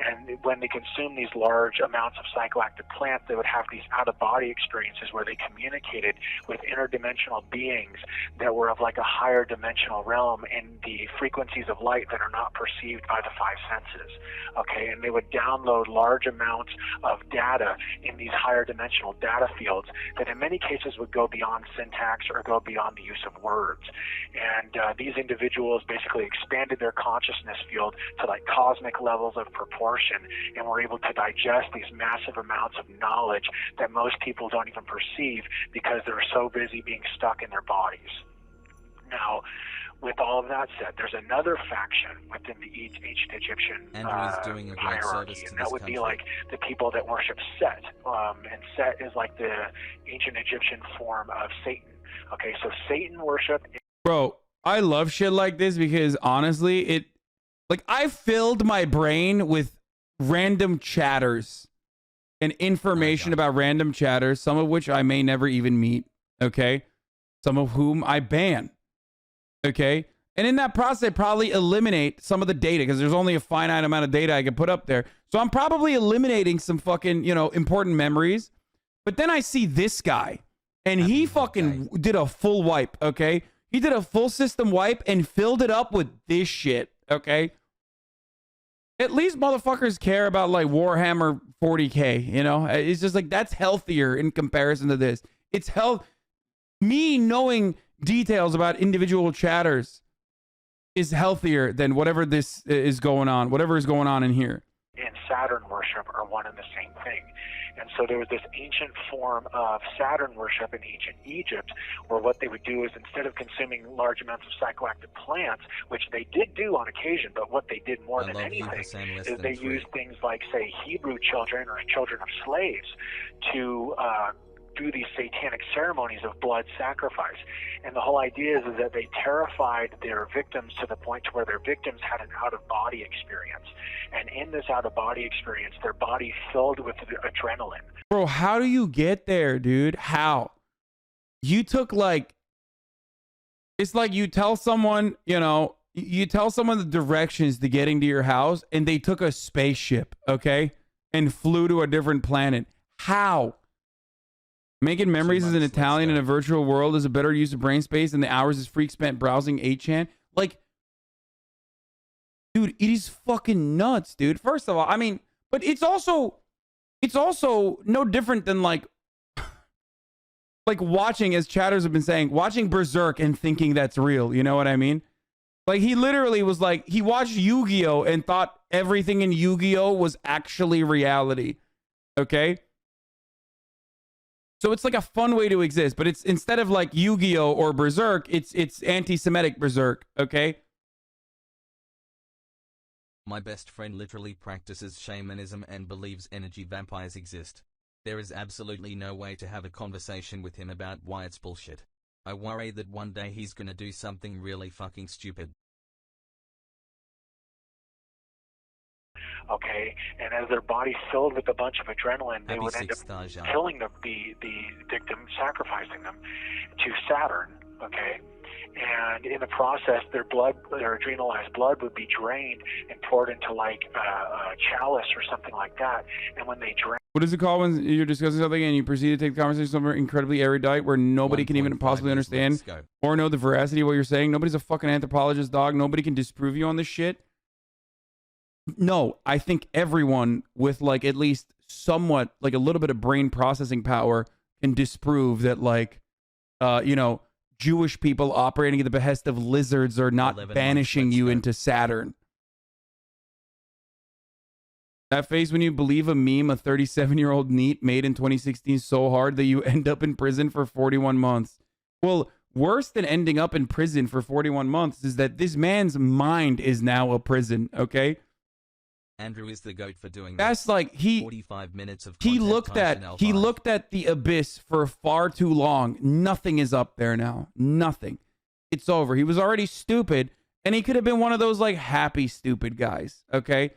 And when they consume these large amounts of psychoactive plants, they would have these out-of-body experiences where they communicated with interdimensional beings that were of like a higher dimensional realm in the frequencies of light that are not perceived by the five senses. Okay, and they would download large amounts of data in these higher dimensional data fields that in many cases would go beyond syntax or go beyond the use of words. And these individuals basically expanded their consciousness field to like cosmic levels of proportion and were able to digest these massive amounts of knowledge that most people don't even perceive because they're so busy being stuck in their bodies. Now, with all of that said, there's another faction within the ancient Egyptian doing a great hierarchy, service to and that this would be country. like the people that worship Set. And Set is like the ancient Egyptian form of Satan. Okay, so Satan worship. Bro, I love shit like this because honestly, I filled my brain with random chatters and information about random chatters, some of which I may never even meet. Okay, some of whom I ban. Okay. And in that process, I probably eliminate some of the data because there's only a finite amount of data I can put up there. So I'm probably eliminating some fucking, important memories. But then I see this guy and he fucking did a full wipe. Okay. He did a full system wipe and filled it up with this shit. Okay. At least motherfuckers care about like Warhammer 40K. It's just like that's healthier in comparison to this. It's me knowing details about individual chatters is healthier than whatever this is going on, whatever is going on in here. And Saturn worship are one and the same thing. And so there was this ancient form of Saturn worship in ancient Egypt where what they would do is instead of consuming large amounts of psychoactive plants, which they did do on occasion, but what they did more than anything is they used things like, say, Hebrew children or children of slaves to do these satanic ceremonies of blood sacrifice. And the whole idea is that they terrified their victims to the point to where their victims had an out-of-body experience. And in this out-of-body experience, their body filled with adrenaline. Bro, how do you get there, dude? How? You took it's like you tell someone, you tell someone the directions to getting to your house and they took a spaceship, okay? And flew to a different planet. How? Making memories as an Italian in a virtual world is a better use of brain space than the hours his freak spent browsing 8chan. Like, dude, it is fucking nuts, dude. First of all, I mean, but it's also no different than like watching, as chatters have been saying, watching Berserk and thinking that's real. You know what I mean? Like, he literally was like, he watched Yu-Gi-Oh! And thought everything in Yu-Gi-Oh! Was actually reality. Okay? So it's like a fun way to exist, but it's instead of like Yu-Gi-Oh! Or Berserk, it's anti-Semitic Berserk, okay? My best friend literally practices shamanism and believes energy vampires exist. There is absolutely no way to have a conversation with him about why it's bullshit. I worry that one day he's gonna do something really fucking stupid. Okay, and as their body filled with a bunch of adrenaline, they would end up killing the victim, sacrificing them to Saturn. Okay, and in the process, their adrenalized blood would be drained and poured into like a chalice or something like that. And when they drain, what is it called when you're discussing something and you proceed to take the conversation somewhere incredibly erudite where nobody can even possibly understand or know the veracity of what you're saying? Nobody's a fucking anthropologist, dog. Nobody can disprove you on this shit. No, I think everyone with like at least somewhat like a little bit of brain processing power can disprove that like you know, Jewish people operating at the behest of lizards are not banishing you into Saturn. That phase when you believe a meme a 37-year-old NEET made in 2016 so hard that you end up in prison for 41 months. Well, worse than ending up in prison for 41 months is that this man's mind is now a prison, okay? Andrew is the goat for doing That's this. like 45 minutes of he looked at the abyss for far too long. Nothing is up there now. Nothing. It's over. He was already stupid, and he could have been one of those like happy stupid guys, okay?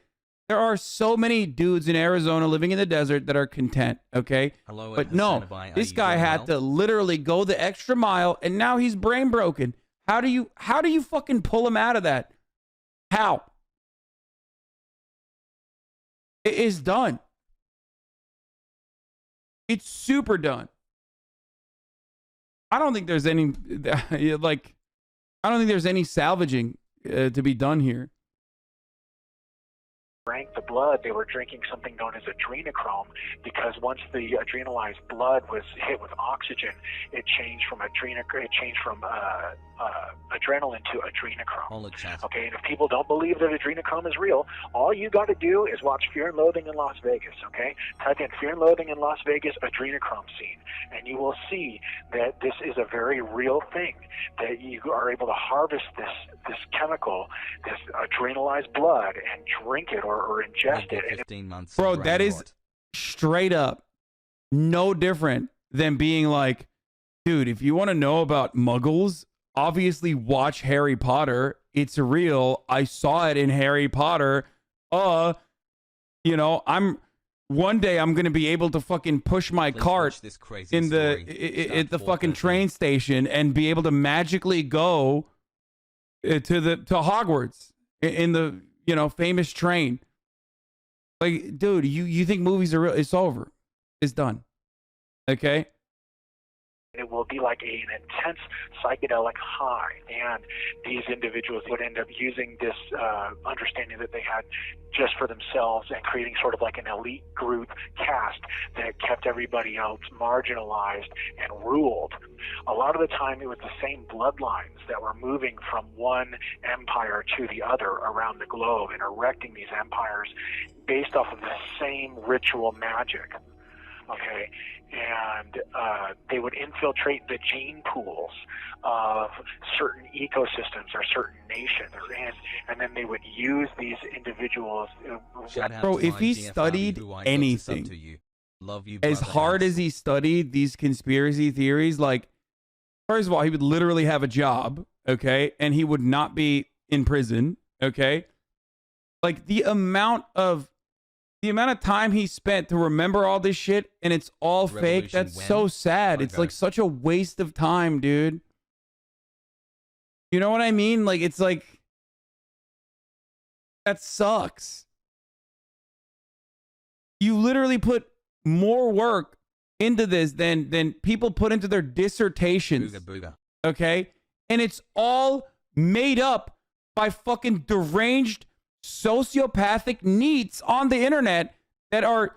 There are so many dudes in Arizona living in the desert that are content, okay? Hello, but no, this guy had to literally go the extra mile, and now he's brain broken. How do you fucking pull him out of that? How? It is done. It's super done. I don't think there's any like I don't think there's any salvaging to be done here. Drank the blood, they were drinking something known as adrenochrome, because once the adrenalized blood was hit with oxygen, it changed from adrenaline to adrenochrome. Okay, and if people don't believe that adrenochrome is real, all you got to do is watch Fear and Loathing in Las Vegas. Okay, type in Fear and Loathing in Las Vegas adrenochrome scene, and you will see that this is a very real thing. That you are able to harvest this chemical, this adrenalized blood, and drink it or ingest it. 15 months. Bro, that is straight up no different than being like, dude, if you want to know about muggles, obviously watch Harry Potter. It's real. I saw it in Harry Potter. You know, one day I'm going to be able to fucking push my cart in at the fucking train station and be able to magically go to Hogwarts in the, you know, famous train. Like, dude, you think movies are real? It's over. It's done. Okay? It will be like an intense psychedelic high, and these individuals would end up using this understanding that they had just for themselves and creating sort of like an elite group caste that kept everybody else marginalized and ruled. A lot of the time it was the same bloodlines that were moving from one empire to the other around the globe and erecting these empires based off of the same ritual magic. Okay, and they would infiltrate the gene pools of certain ecosystems or certain nations, and then they would use these individuals. Bro, if he studied anything, as hard as he studied these conspiracy theories, like, first of all, he would literally have a job, okay, and he would not be in prison, okay? Like, the amount of time he spent to remember all this shit and it's all fake, that's so sad. It's like such a waste of time, dude. You know what I mean? Like, it's like, that sucks. You literally put more work into this than people put into their dissertations. Okay? And it's all made up by fucking deranged sociopathic neets on the internet that are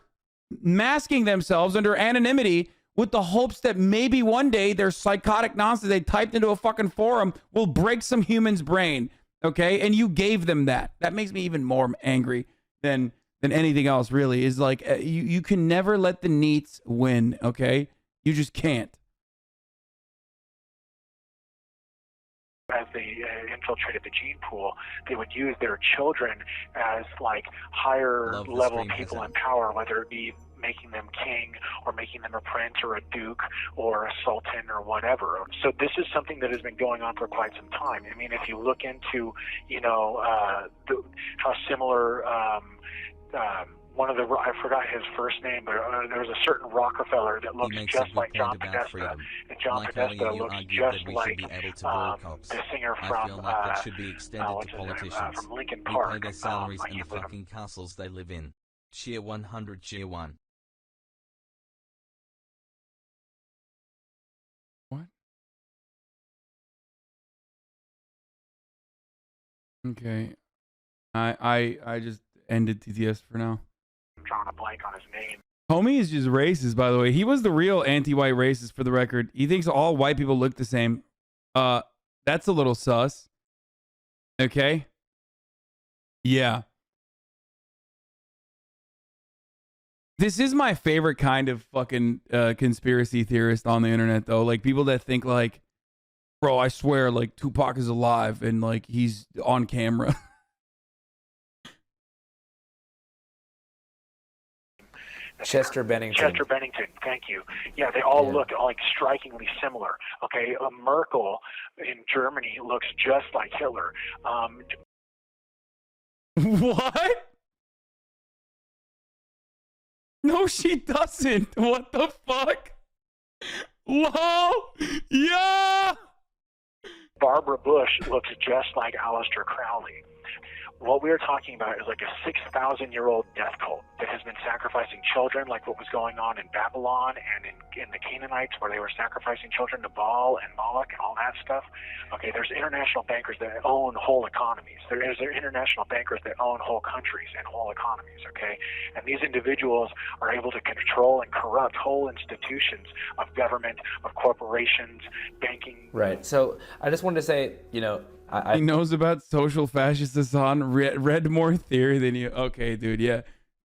masking themselves under anonymity with the hopes that maybe one day their psychotic nonsense they typed into a fucking forum will break some human's brain. Okay? And you gave them that. That makes me even more angry than anything else, really. Is like, you can never let the neets win, okay? You just can't. As they infiltrated the gene pool, they would use their children as like higher level people in power, whether it be making them king or making them a prince or a duke or a sultan or whatever. So this is something that has been going on for quite some time. I mean, if you look into, you know, how similar one of the, I forgot his first name, but there was a certain Rockefeller that looks just like John Podesta, and John Podesta looks just like the singer from from Lincoln Park. Pay their salaries and the fucking castles they live in. Cheer 100, cheer 1. What? Okay. I just ended TTS for now. I'm drawing a blank on his name. Homie is just racist, by the way. He was the real anti-white racist, for the record. He thinks all white people look the same. That's a little sus. Okay? Yeah. This is my favorite kind of fucking conspiracy theorist on the internet, though. Like, people that think, like, bro, I swear, like, Tupac is alive and, like, he's on camera. Chester Bennington. Chester Bennington, thank you. Yeah, they all look like strikingly similar. Okay, Merkel in Germany looks just like Hitler. What? No, she doesn't. What the fuck? Lol. Yeah. Barbara Bush looks just like Aleister Crowley. What we're talking about is like a 6,000-year-old death cult that has been sacrificing children, like what was going on in Babylon and in the Canaanites, where they were sacrificing children to Baal and Moloch and all that stuff. Okay, there's international bankers that own whole economies. There are international bankers that own whole countries and whole economies, okay? And these individuals are able to control and corrupt whole institutions of government, of corporations, banking. Right. So I just wanted to say, you know, he knows about social fascists, Hasan. Read more theory than you. Okay, dude. Yeah,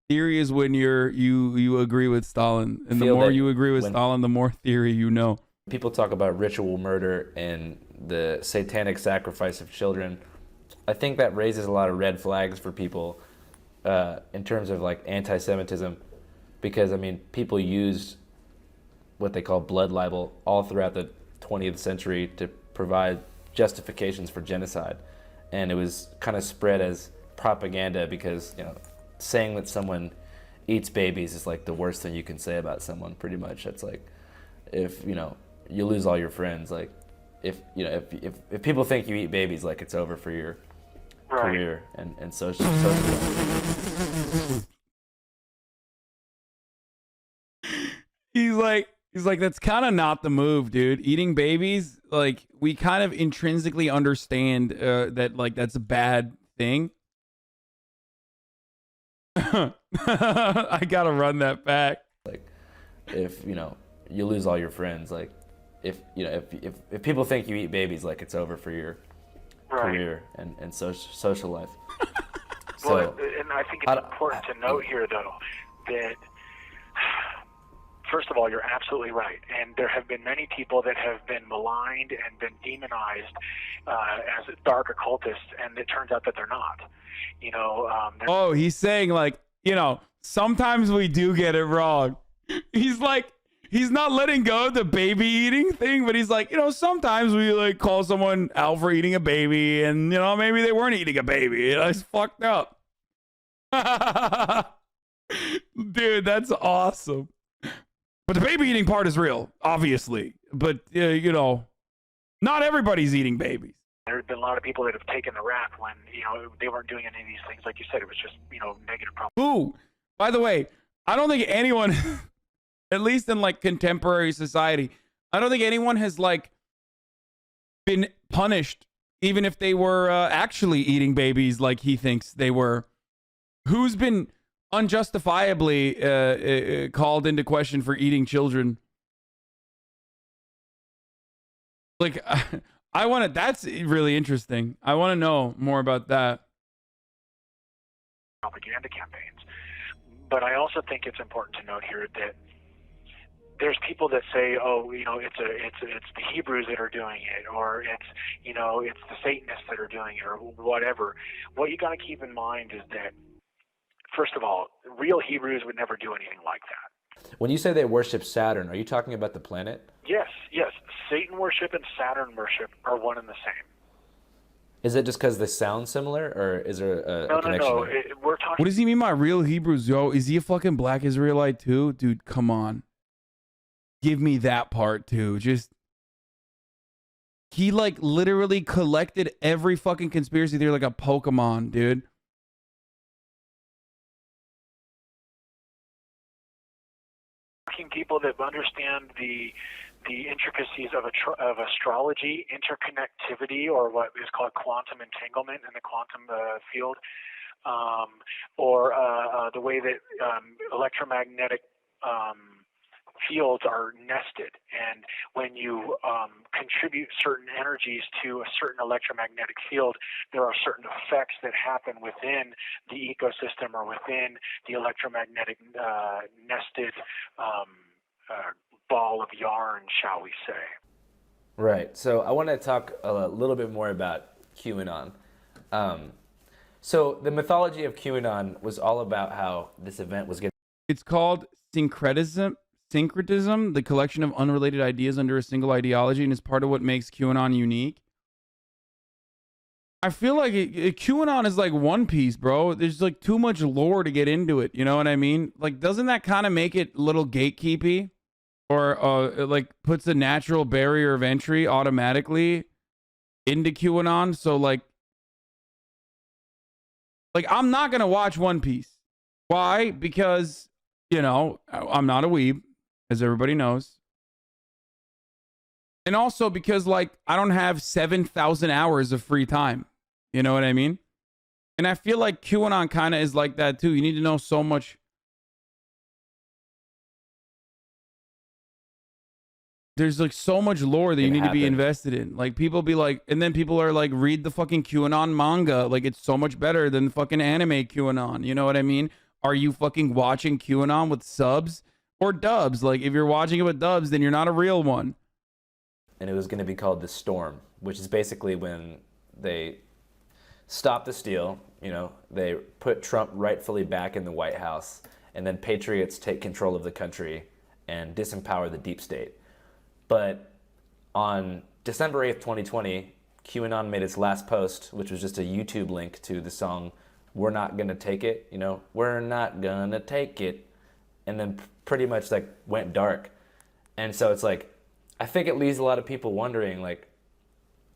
theory is when you agree with Stalin, and the more you agree with Stalin, the more theory you know. People talk about ritual murder and the satanic sacrifice of children. I think that raises a lot of red flags for people in terms of like anti-Semitism, because I mean, people used what they call blood libel all throughout the 20th century to provide justifications for genocide, and it was kind of spread as propaganda because, you know, saying that someone eats babies is like the worst thing you can say about someone. Pretty much, it's like if, you know, you lose all your friends, like if, you know, if people think you eat babies, like it's over for your career and social. He's like, that's kind of not the move, dude. Eating babies, like, we kind of intrinsically understand that, like, that's a bad thing. I gotta run that back. Like, if, you know, you lose all your friends, like, if, you know, if people think you eat babies, like, it's over for your career and social life. So, well, and I think it's important to note here, though, that first of all, you're absolutely right. And there have been many people that have been maligned and been demonized as dark occultists, and it turns out that they're not. You know, he's saying, like, you know, sometimes we do get it wrong. He's like, he's not letting go of the baby eating thing, but he's like, you know, sometimes we like call someone out for eating a baby, and, you know, maybe they weren't eating a baby. It's fucked up. Dude, that's awesome. But the baby eating part is real, obviously. But, you know, not everybody's eating babies. There have been a lot of people that have taken the rap when, you know, they weren't doing any of these things. Like you said, it was just, you know, negative propaganda. Ooh, by the way, I don't think anyone, at least in, like, contemporary society, I don't think anyone has, like, been punished, even if they were actually eating babies like he thinks they were. Who's been unjustifiably called into question for eating children? Like, I want to, that's really interesting. I want to know more about that. Propaganda campaigns. But I also think it's important to note here that there's people that say, oh, you know, it's the Hebrews that are doing it, or it's, you know, it's the Satanists that are doing it, or whatever. What you got to keep in mind is that, first of all, real Hebrews would never do anything like that. When you say they worship Saturn, are you talking about the planet? Yes. Satan worship and Saturn worship are one and the same. Is it just because they sound similar, or is there a connection? No. We're talking. What does he mean by real Hebrews, yo? Is he a fucking black Israelite too? Dude, come on. Give me that part too. Just, he like literally collected every fucking conspiracy theory like a Pokemon, dude. People that understand the intricacies of astrology, interconnectivity, or what is called quantum entanglement in the quantum field. or the way that electromagnetic fields are nested, and when you contribute certain energies to a certain electromagnetic field, there are certain effects that happen within the ecosystem or within the electromagnetic nested ball of yarn, shall we say. Right. So I want to talk a little bit more about QAnon. So the mythology of QAnon was all about how this event was going to... It's called syncretism, the collection of unrelated ideas under a single ideology, and is part of what makes QAnon unique. I feel like QAnon is like One Piece, bro. There's like too much lore to get into it. You know what I mean? Like, doesn't that kind of make it a little gatekeepy? Or it like puts a natural barrier of entry automatically into QAnon? So like I'm not going to watch One Piece. Why? Because, you know, I'm not a weeb, as everybody knows. And also because, like, I don't have 7,000 hours of free time. You know what I mean? And I feel like QAnon kind of is like that, too. You need to know so much. There's, like, so much lore that you need to be invested in. Like, people be like... And then people are like, read the fucking QAnon manga. Like, it's so much better than fucking anime QAnon. You know what I mean? Are you fucking watching QAnon with subs or dubs? Like, if you're watching it with dubs, then you're not a real one. And it was going to be called the Storm, which is basically when they stopped the steal. You know, they put Trump rightfully back in the White House, and then patriots take control of the country and disempower the deep state. But on December 8th, 2020, QAnon made its last post, which was just a YouTube link to the song We're Not Gonna Take It, you know, we're not gonna take it, and then pretty much like went dark. And so it's like, I think it leaves a lot of people wondering, like,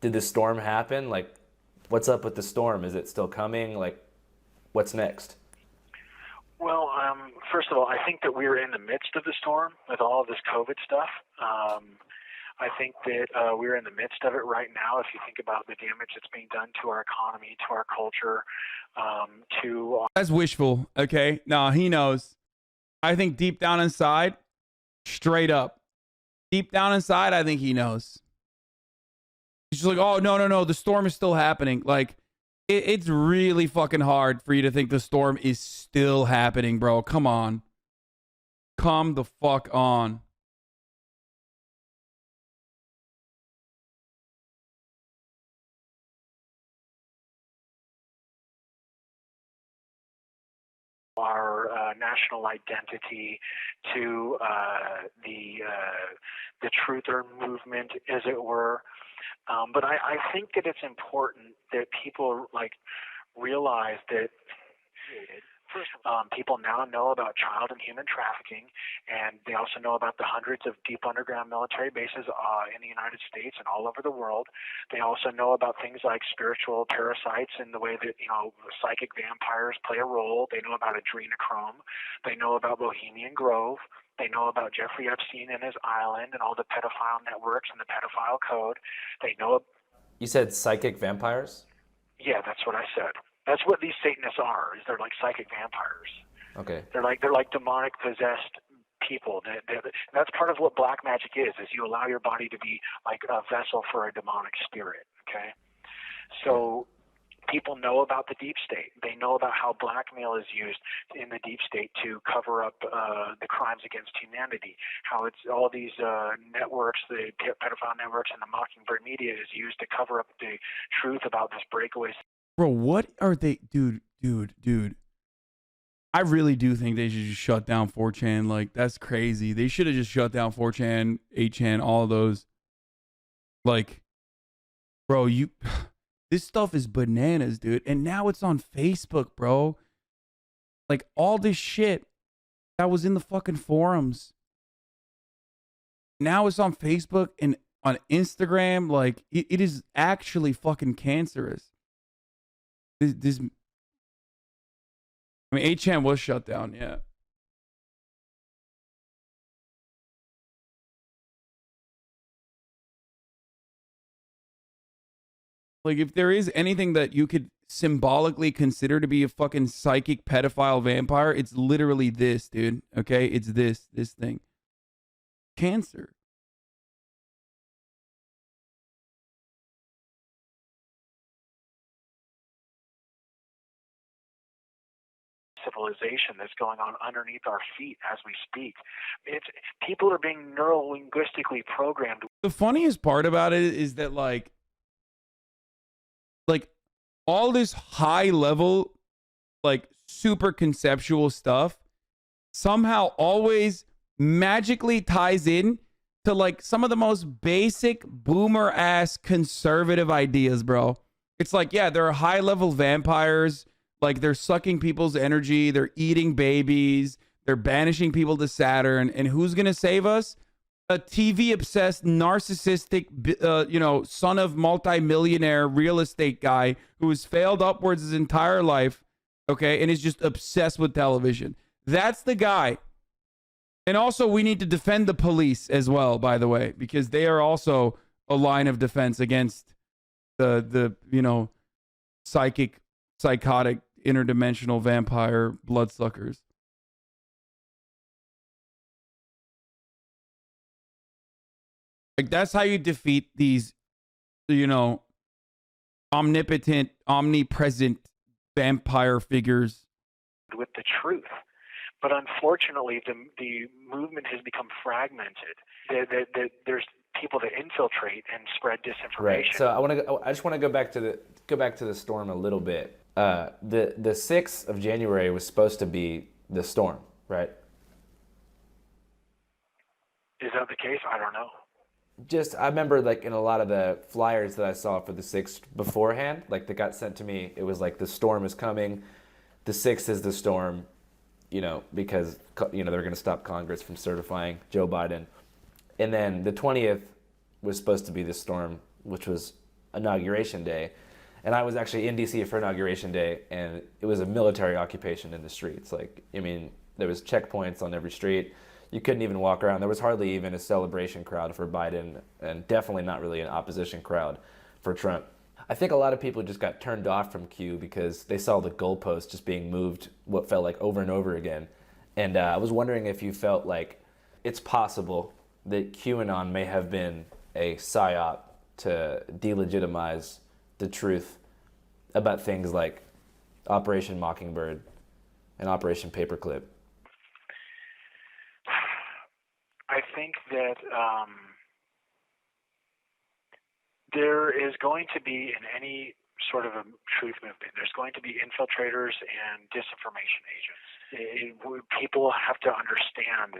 did the storm happen? Like, what's up with the storm? Is it still coming? Like, what's next? Well, first of all, I think that we're in the midst of the storm with all of this COVID stuff. I think that we're in the midst of it right now. If you think about the damage that's being done to our economy, to our culture, That's wishful, okay? No, he knows. I think deep down inside, straight up, deep down inside, I think he knows. He's just like, oh, no, the storm is still happening. Like, it's really fucking hard for you to think the storm is still happening, bro. Come on. Come the fuck on. Our national identity, to the truther movement, as it were. But I think that it's important that people like realize that people now know about child and human trafficking, and they also know about the hundreds of deep underground military bases in the United States and all over the world. They also know about things like spiritual parasites and the way that, you know, psychic vampires play a role. They know about adrenochrome. They know about Bohemian Grove. They know about Jeffrey Epstein and his island and all the pedophile networks and the pedophile code. They know... You said psychic vampires? Yeah, that's what I said. That's what these Satanists are. Is they're like psychic vampires. Okay. They're like demonic possessed people. That's part of what black magic is you allow your body to be like a vessel for a demonic spirit. Okay. So people know about the deep state. They know about how blackmail is used in the deep state to cover up the crimes against humanity. How it's all these networks, the pedophile networks and the Mockingbird media is used to cover up the truth about this breakaway. Bro, what are they... Dude. I really do think they should just shut down 4chan. Like, that's crazy. They should have just shut down 4chan, 8chan, all of those. Like, bro, this stuff is bananas, dude. And now it's on Facebook, bro. Like, all this shit that was in the fucking forums. Now it's on Facebook and on Instagram. Like, it is actually fucking cancerous. This, I mean, 8chan was shut down, yeah. Like, if there is anything that you could symbolically consider to be a fucking psychic pedophile vampire, it's literally this, dude. Okay? It's this thing. Cancer. Civilization that's going on underneath our feet as we speak. People are being neuro-linguistically programmed. The funniest part about it is that like all this high level, like super conceptual stuff somehow always magically ties in to like some of the most basic boomer ass conservative ideas, bro. It's like, yeah, there are high level vampires. Like they're sucking people's energy. They're eating babies. They're banishing people to Saturn. And who's going to save us? A TV obsessed, narcissistic, son of multimillionaire real estate guy who has failed upwards his entire life. Okay. And is just obsessed with television. That's the guy. And also we need to defend the police as well, by the way, because they are also a line of defense against the psychotic, interdimensional vampire bloodsuckers. Like, that's how you defeat these, omnipotent, omnipresent vampire figures. With the truth. But unfortunately, the movement has become fragmented. There's people that infiltrate and spread disinformation. Right. So I just want to go back to the storm a little bit. The 6th of January was supposed to be the storm, right? Is that the case? I don't know. I remember like in a lot of the flyers that I saw for the 6th beforehand, like that got sent to me, it was like the storm is coming. The 6th is the storm, because they're going to stop Congress from certifying Joe Biden. And then the 20th was supposed to be the storm, which was Inauguration Day. And I was actually in D.C. for Inauguration Day, and it was a military occupation in the streets. There was checkpoints on every street. You couldn't even walk around. There was hardly even a celebration crowd for Biden, and definitely not really an opposition crowd for Trump. I think a lot of people just got turned off from Q because they saw the goalposts just being moved what felt like over and over again. And I was wondering if you felt like it's possible that QAnon may have been a psyop to delegitimize the truth about things like Operation Mockingbird and Operation Paperclip. I think that there is going to be, in any sort of a truth movement, there's going to be infiltrators and disinformation agents. People have to understand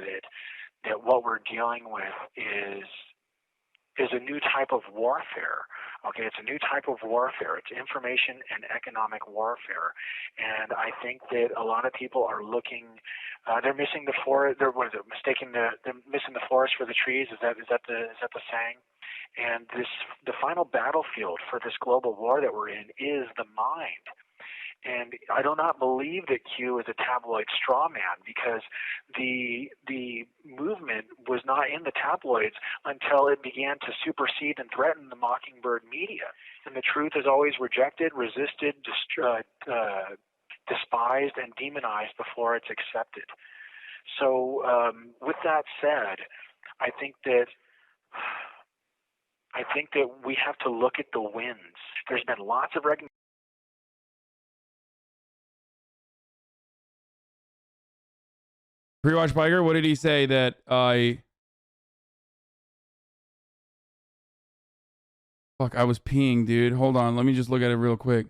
that what we're dealing with is a new type of warfare. Okay, it's a new type of warfare. It's information and economic warfare, and I think that a lot of people are looking. They're missing the forest. They're missing the forest for the trees. Is that the saying? And the final battlefield for this global war that we're in is the mind. And I do not believe that Q is a tabloid straw man, because the movement was not in the tabloids until it began to supersede and threaten the Mockingbird media. And the truth is always rejected, resisted, despised, and demonized before it's accepted. So with that said, I think that we have to look at the wins. There's been lots of recognition. Pre-watch Biker, what did he say that I was peeing, dude. Hold on, let me just look at it real quick.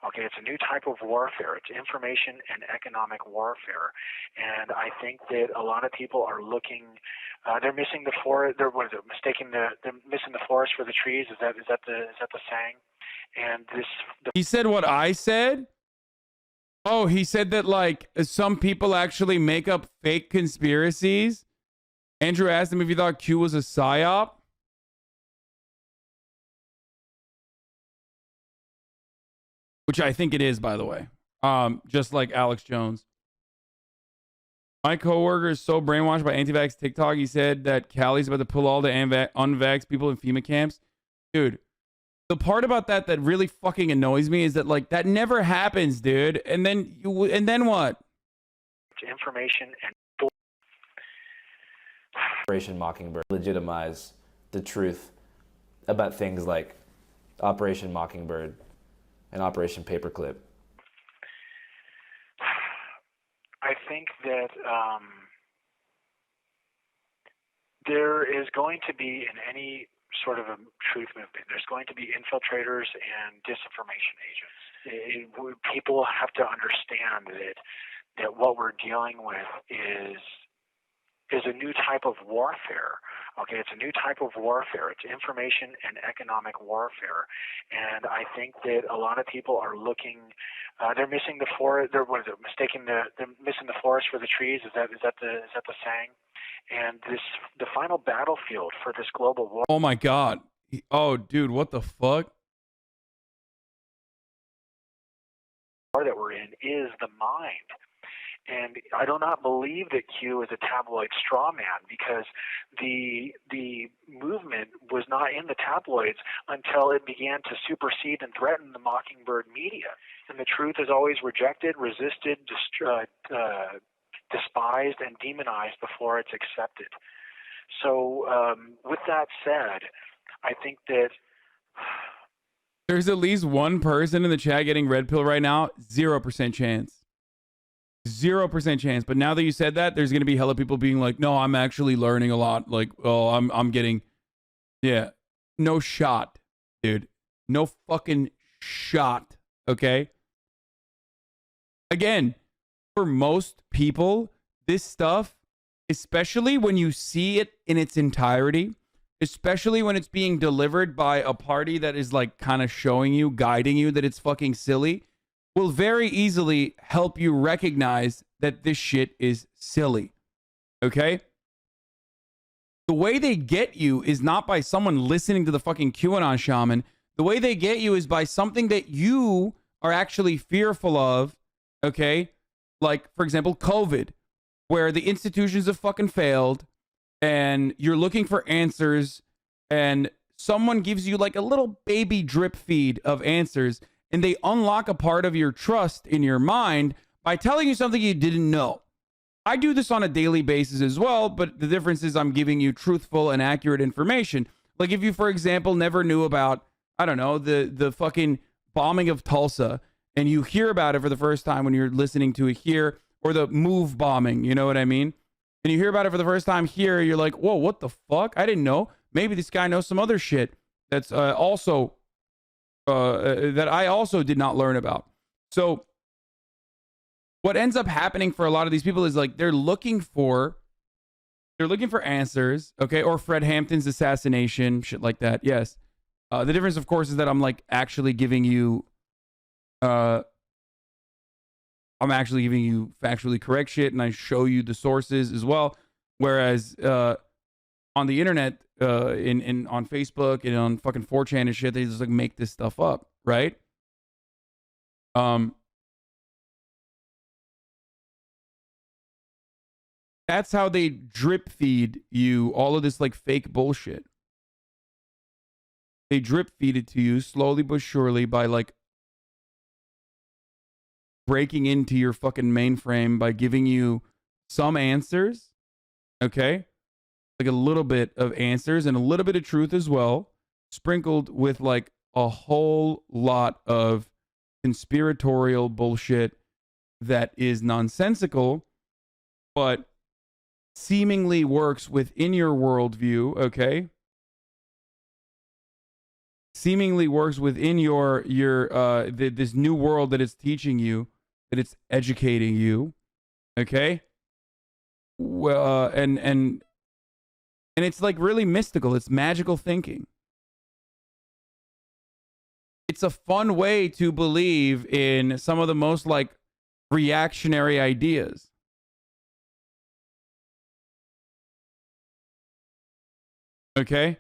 Okay, it's a new type of warfare. It's information and economic warfare, and I think that a lot of people are looking. They're missing the forest. They're missing the forest for the trees. Is that the saying? And he said what I said. Oh, he said that like some people actually make up fake conspiracies. Andrew asked him if he thought Q was a psyop. Which I think it is, by the way. Just like Alex Jones. My coworker is so brainwashed by anti-vax TikTok. He said that Callie's about to pull all the unvax people in FEMA camps. Dude, The part about that really fucking annoys me is that, like, that never happens, dude. And then what? Information and Operation Mockingbird legitimize the truth about things like Operation Mockingbird and Operation Paperclip. I think that there is going to be, in any sort of a truth movement, there's going to be infiltrators and disinformation agents. People have to understand that what we're dealing with is a new type of warfare. Okay, it's a new type of warfare. It's information and economic warfare, and I think that a lot of people are looking. They're missing the forest. They're missing the forest for the trees. Is that the saying? And the final battlefield for this global war. Oh my God. Oh, dude, what the fuck? That we're in is the mind. And I do not believe that Q is a tabloid straw man, because the movement was not in the tabloids until it began to supersede and threaten the Mockingbird media. And the truth is always rejected, resisted, despised, and demonized before it's accepted. So with that said, I think that there's at least one person in the chat getting red pill right now. 0% chance. 0% chance. But now that you said that, there's going to be hella people being like, no, I'm actually learning a lot. Like, oh, I'm getting, yeah, no shot, dude. No fucking shot. Okay. Again, for most people, this stuff, especially when you see it in its entirety, especially when it's being delivered by a party that is like kind of showing you, guiding you that it's fucking silly, will very easily help you recognize that this shit is silly. Okay? The way they get you is not by someone listening to the fucking QAnon shaman. The way they get you is by something that you are actually fearful of. Okay? Like, for example, COVID, where the institutions have fucking failed and you're looking for answers and someone gives you like a little baby drip feed of answers, and they unlock a part of your trust in your mind by telling you something you didn't know. I do this on a daily basis as well, but the difference is I'm giving you truthful and accurate information. Like if you, for example, never knew about, I don't know, the fucking bombing of Tulsa, and you hear about it for the first time when you're listening to it here, or the move bombing, you know what I mean? And you hear about it for the first time here, you're like, whoa, what the fuck? I didn't know. Maybe this guy knows some other shit that's also that I also did not learn about. So what ends up happening for a lot of these people is like they're looking for answers, okay? Or Fred Hampton's assassination, shit like that. Yes. The difference, of course, is that I'm like actually giving you factually correct shit, and I show you the sources as well. Whereas on the internet, on Facebook and on fucking 4chan and shit, they just like make this stuff up, right? That's how they drip feed you all of this like fake bullshit. They drip feed it to you slowly but surely by like breaking into your fucking mainframe by giving you some answers, okay? Like a little bit of answers and a little bit of truth as well, sprinkled with like a whole lot of conspiratorial bullshit that is nonsensical, but seemingly works within your worldview, okay? Seemingly works within your this new world that it's teaching you, that it's educating you, okay? Well, and it's like really mystical. It's magical thinking. It's a fun way to believe in some of the most like reactionary ideas. Okay?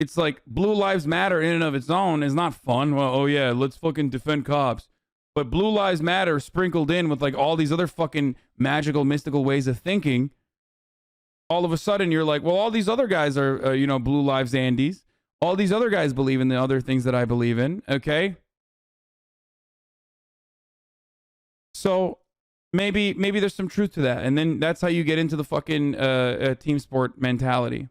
It's like Blue Lives Matter in and of its own is not fun. Well, oh yeah, let's fucking defend cops. But Blue Lives Matter sprinkled in with like all these other fucking magical, mystical ways of thinking. All of a sudden you're like, well, all these other guys are, Blue Lives Andes. All these other guys believe in the other things that I believe in, okay? So maybe there's some truth to that. And then that's how you get into the fucking team sport mentality.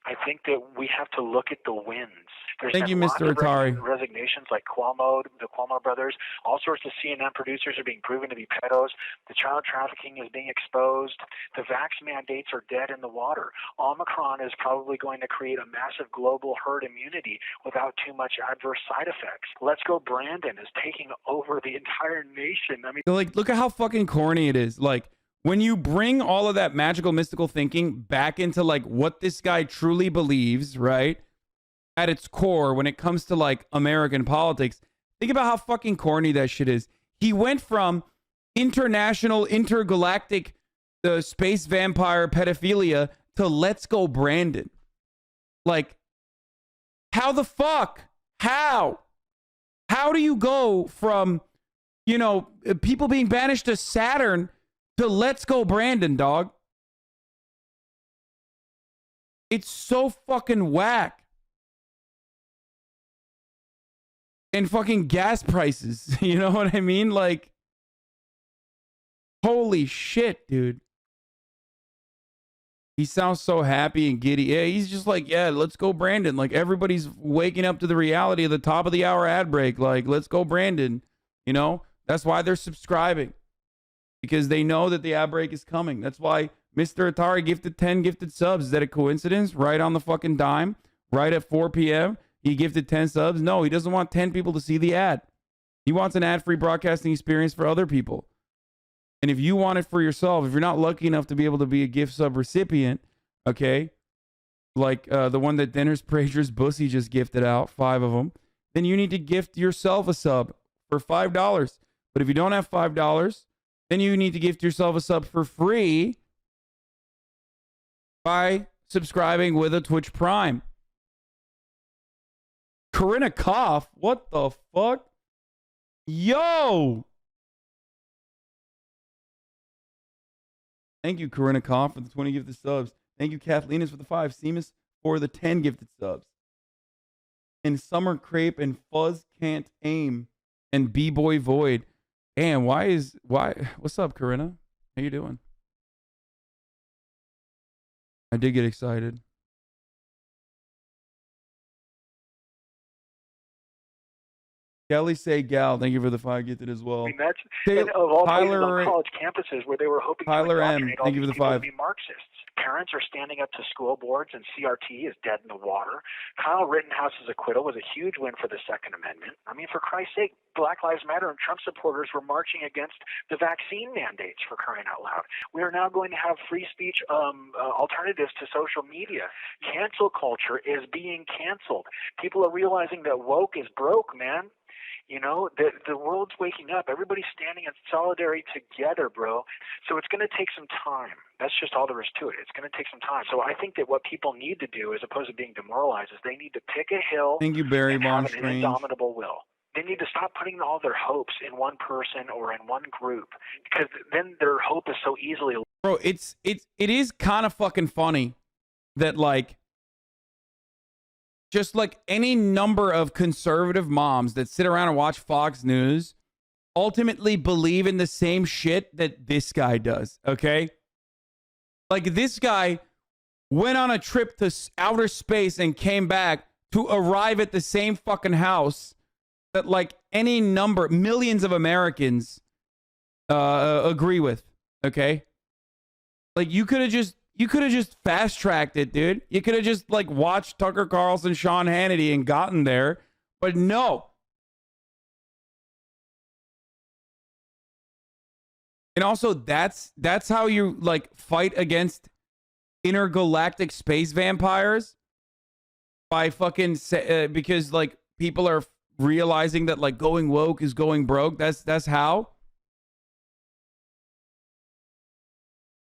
I think that we have to look at the wins. There's Thank been you, lots Mr. of Atari. resignations like Cuomo, the Cuomo brothers. All sorts of CNN producers are being proven to be pedos. The child trafficking is being exposed. The vax mandates are dead in the water. Omicron is probably going to create a massive global herd immunity without too much adverse side effects. Let's Go Brandon is taking over the entire nation. I mean, like, look at how fucking corny it is. Like, when you bring all of that magical, mystical thinking back into like what this guy truly believes, right? At its core, when it comes to like American politics, think about how fucking corny that shit is. He went from international, intergalactic, space vampire pedophilia to Let's Go Brandon. Like, how the fuck? How? How do you go from, you know, people being banished to Saturn to Let's Go Brandon, dog? It's so fucking whack. And fucking gas prices, you know what I mean? Like, holy shit, dude. He sounds so happy and giddy. Yeah, he's just like, yeah, let's go Brandon. Like, everybody's waking up to the reality of the top of the hour ad break. Like, let's go Brandon. You know, that's why they're subscribing, because they know that the ad break is coming. That's why Mr. Atari gifted 10 gifted subs. Is that a coincidence? Right on the fucking dime, right at 4 p.m. He gifted 10 subs. No, he doesn't want 10 people to see the ad. He wants an ad-free broadcasting experience for other people. And if you want it for yourself, if you're not lucky enough to be able to be a gift sub recipient, okay, like the one that Dennis Prazier's Bussy just gifted out, 5 of them, then you need to gift yourself a sub for $5. But if you don't have $5, then you need to gift yourself a sub for free by subscribing with a Twitch Prime. Corinna Koff, what the fuck? Yo! Thank you, Corinna Koff, for the 20 gifted subs. Thank you, Kathleenis, for the 5. Seamus for the 10 gifted subs. And Summer Crepe and Fuzz Can't Aim and B-Boy Void. Damn, why? What's up, Corinna? How you doing? I did get excited. Kelly Say Gal, thank you for the 5 gifted as well. I mean, that's and of all places Tyler, on college campuses where they were hoping Tyler to M, indoctrinate all thank you these for the people 5. to be Marxists. Parents are standing up to school boards, and CRT is dead in the water. Kyle Rittenhouse's acquittal was a huge win for the Second Amendment. I mean, for Christ's sake, Black Lives Matter and Trump supporters were marching against the vaccine mandates, for crying out loud. We are now going to have free speech alternatives to social media. Cancel culture is being canceled. People are realizing that woke is broke, man. You know, the world's waking up. Everybody's standing in solidarity together, bro. So it's going to take some time. That's just all there is to it. It's going to take some time. So I think that what people need to do, as opposed to being demoralized, is they need to pick a hill Thank you, Barry and Von have an Strange. indomitable will. They need to stop putting all their hopes in one person or in one group, because then their hope is so easily. Bro, it is kind of fucking funny that, like, just like any number of conservative moms that sit around and watch Fox News ultimately believe in the same shit that this guy does, okay? Like, this guy went on a trip to outer space and came back to arrive at the same fucking house that, like, any number, millions of Americans agree with, okay? Like, you could have just fast-tracked it, dude. You could have just, like, watched Tucker Carlson, Sean Hannity, and gotten there. But no. And also, that's how you, like, fight against intergalactic space vampires. By fucking... because, like, people are realizing that, like, going woke is going broke. That's how...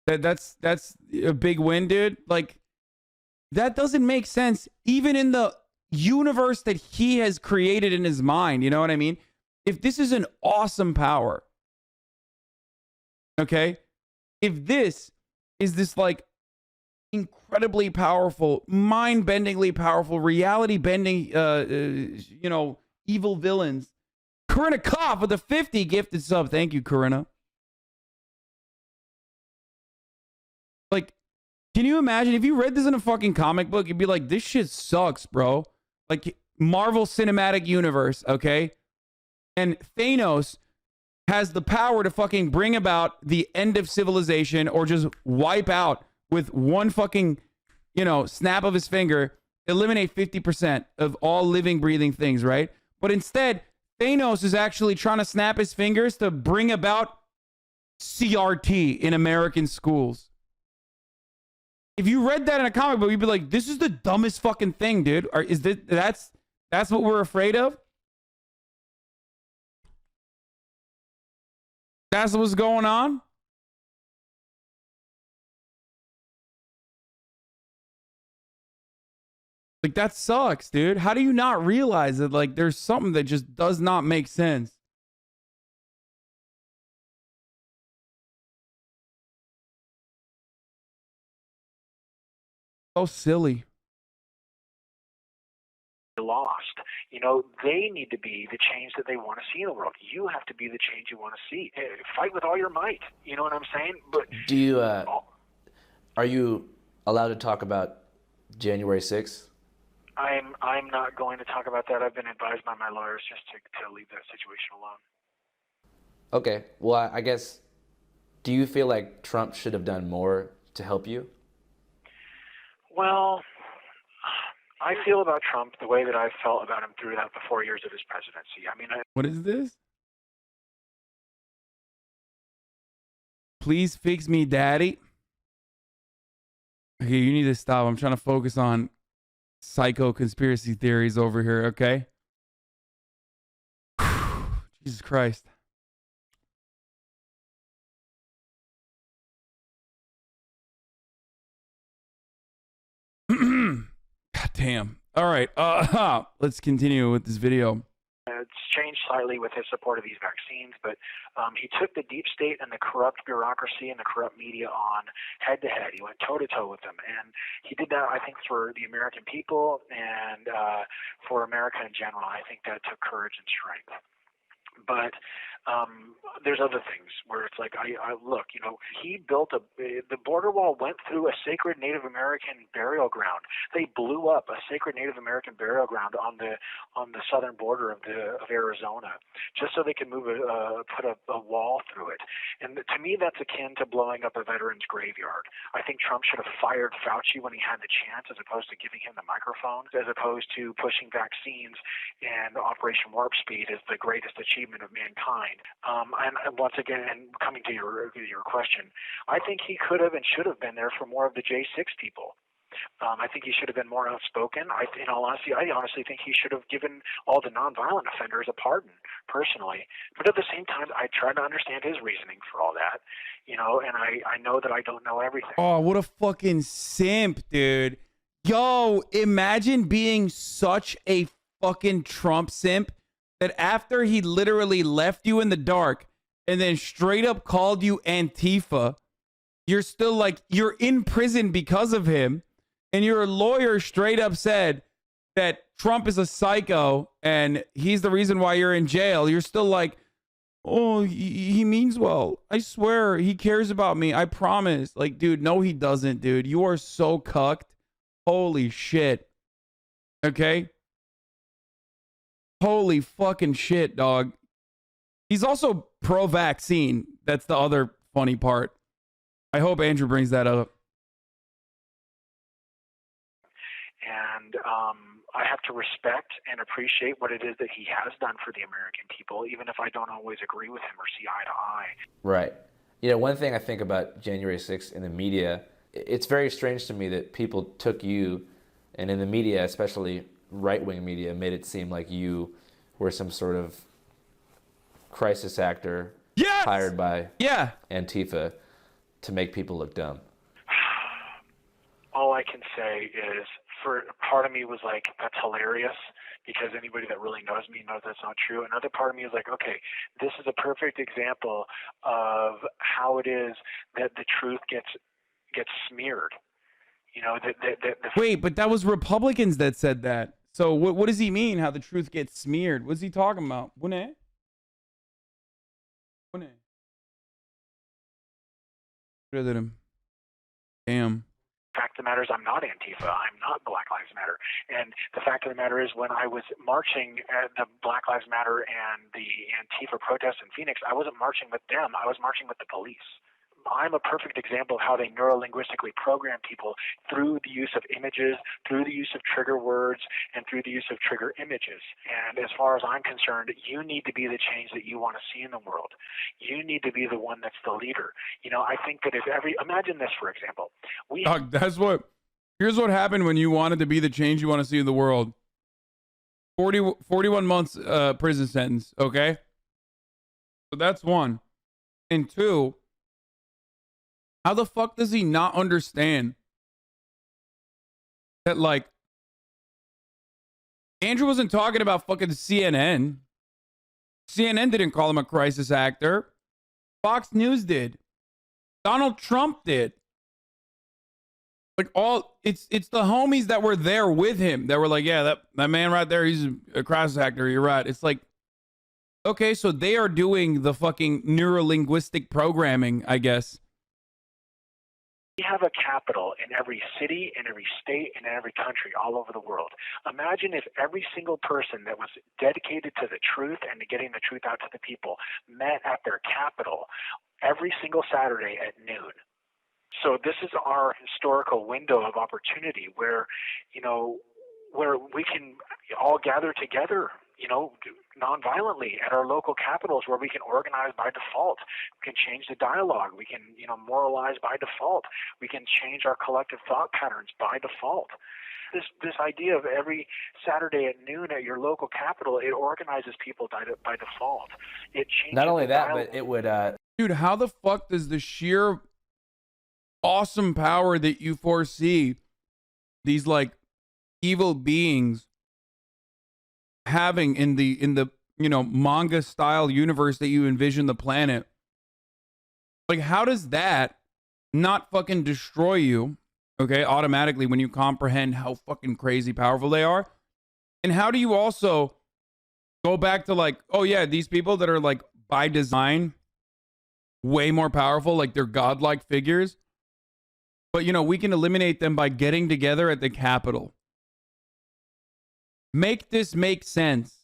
That's a big win, dude. Like, that doesn't make sense even in the universe that he has created in his mind. You know what I mean? If this is an awesome power, okay? If this is this, like, incredibly powerful, mind-bendingly powerful, reality-bending, evil villains. Corinna Koff with a 50 gifted sub. Thank you, Corinna. Like, can you imagine if you read this in a fucking comic book, you'd be like, this shit sucks, bro. Like, Marvel Cinematic Universe, okay? And Thanos has the power to fucking bring about the end of civilization or just wipe out with one fucking, snap of his finger, eliminate 50% of all living, breathing things, right? But instead, Thanos is actually trying to snap his fingers to bring about CRT in American schools. If you read that in a comic book, you'd be like, this is the dumbest fucking thing, dude. Or is that's what we're afraid of? That's what's going on? Like, that sucks, dude. How do you not realize that, like, there's something that just does not make sense? So silly. Lost. They need to be the change that they want to see in the world. You have to be the change you want to see. Fight with all your might. You know what I'm saying? But do you? Are you allowed to talk about January 6th? I'm not going to talk about that. I've been advised by my lawyers just to leave that situation alone. Okay. Well, I guess. Do you feel like Trump should have done more to help you? Well, I feel about Trump the way that I felt about him through the 4 years of his presidency. I mean, what is this? Please fix me, daddy. Okay, you need to stop. I'm trying to focus on psycho conspiracy theories over here, okay? Jesus Christ. God damn. All right. Let's continue with this video. It's changed slightly with his support of these vaccines, but he took the deep state and the corrupt bureaucracy and the corrupt media on head to head. He went toe to toe with them, and he did that, I think, for the American people and for America in general. I think that took courage and strength. But there's other things where it's like, I look, he built the border wall went through a sacred Native American burial ground. They blew up a sacred Native American burial ground on the southern border of Arizona, just so they could put a wall through it. And to me, that's akin to blowing up a veteran's graveyard. I think Trump should have fired Fauci when he had the chance, as opposed to giving him the microphone, as opposed to pushing vaccines and Operation Warp Speed as the greatest achievement of mankind. And once again, coming to your question, I think he could have and should have been there for more of the J6 people. I think he should have been more outspoken. In all honesty, I honestly think he should have given all the nonviolent offenders a pardon, personally. But at the same time, I try to understand his reasoning for all that, and I know that I don't know everything. Oh, what a fucking simp, dude. Yo, imagine being such a fucking Trump simp that after he literally left you in the dark and then straight up called you Antifa, you're still like, you're in prison because of him, and your lawyer straight up said that Trump is a psycho and he's the reason why you're in jail. You're still like, oh, he means well. I swear he cares about me. I promise. Like, dude, no, he doesn't, dude. You are so cucked. Holy shit. Okay? Holy fucking shit, dog. He's also pro-vaccine. That's the other funny part. I hope Andrew brings that up. And I have to respect and appreciate what it is that he has done for the American people, even if I don't always agree with him or see eye to eye. Right. One thing I think about January 6th in the media, it's very strange to me that people took you, and in the media, especially right-wing media, made it seem like you were some sort of crisis actor hired by Antifa to make people look dumb. All I can say is, for part of me was like, that's hilarious, because anybody that really knows me knows that's not true. Another part of me is like, okay, this is a perfect example of how it is that the truth gets smeared. You know, Wait, but that was Republicans that said that. So what does he mean? How the truth gets smeared? What's he talking about? Look at him. Damn. Fact of the matter is, I'm not Antifa. I'm not Black Lives Matter. And the fact of the matter is, when I was marching at the Black Lives Matter and the Antifa protests in Phoenix, I wasn't marching with them. I was marching with the police. I'm a perfect example of how they neurolinguistically program people through the use of images, through the use of trigger words, and through the use of trigger images. And as far as I'm concerned, you need to be the change that you want to see in the world. You need to be the one that's the leader. You know, I think that imagine this, for example. Here's what happened when you wanted to be the change you want to see in the world. 41 months prison sentence, okay? So that's one. And two, how the fuck does he not understand that, like, Andrew wasn't talking about fucking CNN. CNN didn't call him a crisis actor. Fox News did. Donald Trump did. Like, it's the homies that were there with him that were like, yeah, that man right there, he's a crisis actor. You're right. It's like, okay, so they are doing the fucking neurolinguistic programming, I guess. We have a capital in every city, in every state, and in every country all over the world. Imagine if every single person that was dedicated to the truth and to getting the truth out to the people met at their capital every single Saturday at noon. So this is our historical window of opportunity where, you know, where we can all gather together, you know, nonviolently at our local capitals, where we can organize by default. We can change the dialogue. We can, you know, moralize by default. We can change our collective thought patterns by default. This idea of every Saturday at noon at your local capital, it organizes people by default. It changes. Not only that, but it would. Dude, how the fuck does the sheer awesome power that you foresee these like evil beings having in the you know, manga style universe that you envision the planet, like, how does that not fucking destroy you, okay, automatically when you comprehend how fucking crazy powerful they are? And how do you also go back to like, oh yeah, these people that are like by design way more powerful, like they're godlike figures, but you know, we can eliminate them by getting together at the Capitol. Make this make sense.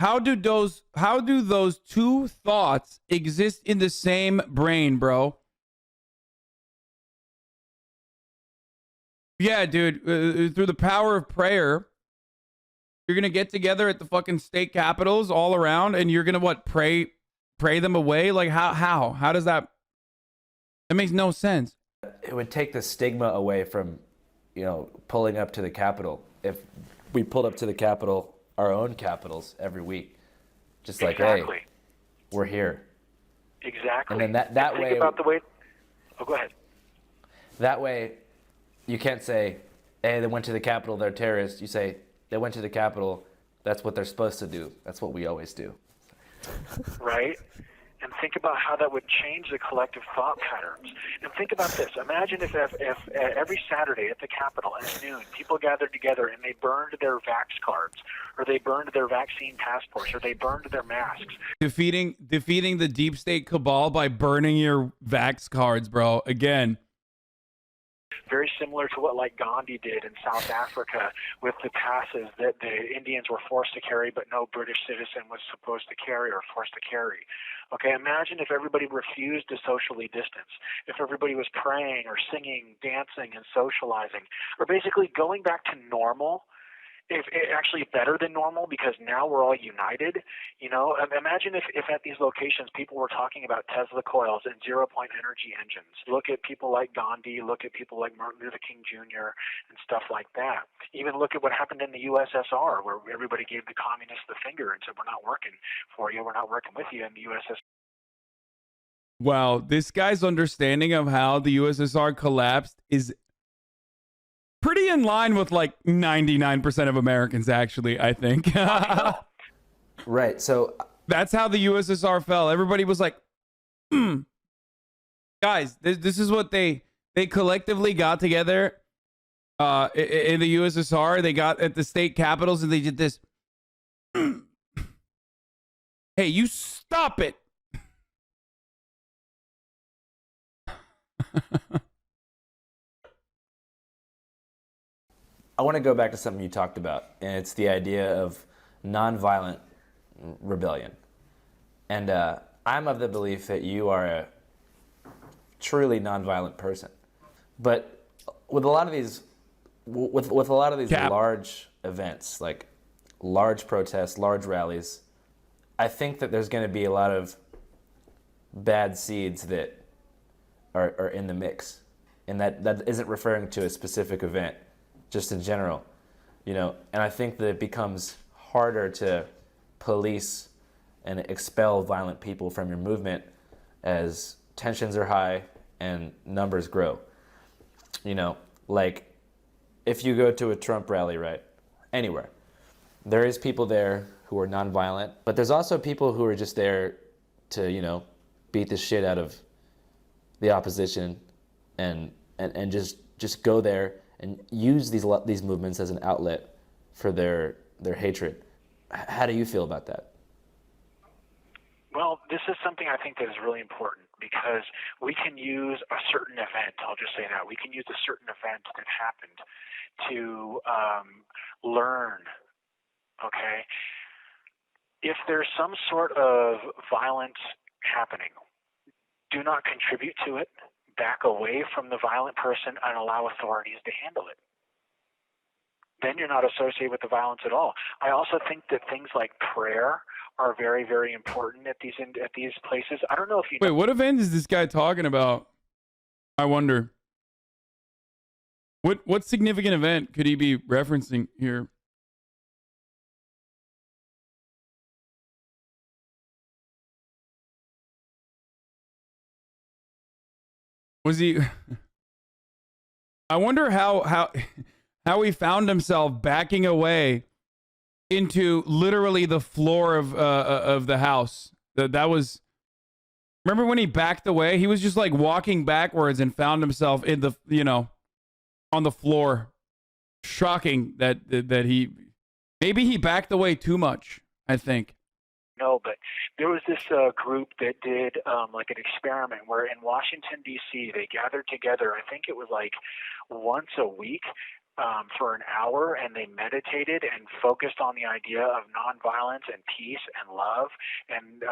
How do those two thoughts exist in the same brain, bro? Yeah, dude, through the power of prayer, you're going to get together at the fucking state capitals all around, and you're going to pray them away? Like, how does that makes no sense. It would take the stigma away from, you know, pulling up to the Capitol. If we pulled up to the Capitol, our own capitals, every week, just like, exactly. Hey, we're here. Exactly. And then that way. Think about the way. Oh, go ahead. That way, you can't say, hey, they went to the Capitol, they're terrorists. You say, they went to the Capitol, that's what they're supposed to do. That's what we always do. Right? And think about how that would change the collective thought patterns. And think about this. Imagine if every Saturday at the Capitol at noon, people gathered together and they burned their vax cards, or they burned their vaccine passports, or they burned their masks. Defeating the deep state cabal by burning your vax cards, bro. Again. Very similar to what like Gandhi did in South Africa with the passes that the Indians were forced to carry, but no British citizen was supposed to carry or forced to carry. Okay, imagine if everybody refused to socially distance, if everybody was praying or singing, dancing, and socializing, or basically going back to normal. If actually better than normal, because now we're all united. You know, imagine if at these locations people were talking about Tesla coils and zero-point energy engines. Look at people like Gandhi, look at people like Martin Luther King Jr. and stuff like that. Even look at what happened in the USSR, where everybody gave the communists the finger and said, we're not working for you, we're not working with you in the USSR. Wow, this guy's understanding of how the USSR collapsed is pretty in line with like 99% of Americans, actually, I think. Right. So that's how the USSR fell. Everybody was like, guys, this is what they collectively got together in the USSR. They got at the state capitals and they did this. Hey, you stop it. I want to go back to something you talked about, and it's the idea of nonviolent rebellion. And I'm of the belief that you are a truly nonviolent person. But with a lot of these, with a lot of these large events, like large protests, large rallies, I think that there's going to be a lot of bad seeds that are in the mix, and that isn't referring to a specific event, just in general, And I think that it becomes harder to police and expel violent people from your movement as tensions are high and numbers grow. Like if you go to a Trump rally, right, anywhere, there is people there who are nonviolent, but there's also people who are just there to, beat the shit out of the opposition and just go there and use these movements as an outlet for their hatred. How do you feel about that? Well, this is something I think that is really important because we can use a certain event, I'll just say that, we can use a certain event that happened to learn, okay? If there's some sort of violence happening, do not contribute to it, back away from the violent person and allow authorities to handle it. Then you're not associated with the violence at all. I also think that things like prayer are very, very important at these places. I don't know if you Wait, what event is this guy talking about? I wonder. What significant event could he be referencing here? Was he? I wonder how he found himself backing away into literally the floor of the house. That was. Remember when he backed away? He was just like walking backwards and found himself in the on the floor. Shocking that he maybe he backed away too much. I think. No, but there was this group that did like an experiment where in Washington, D.C., they gathered together, I think it was like once a week for an hour, and they meditated and focused on the idea of nonviolence and peace and love. And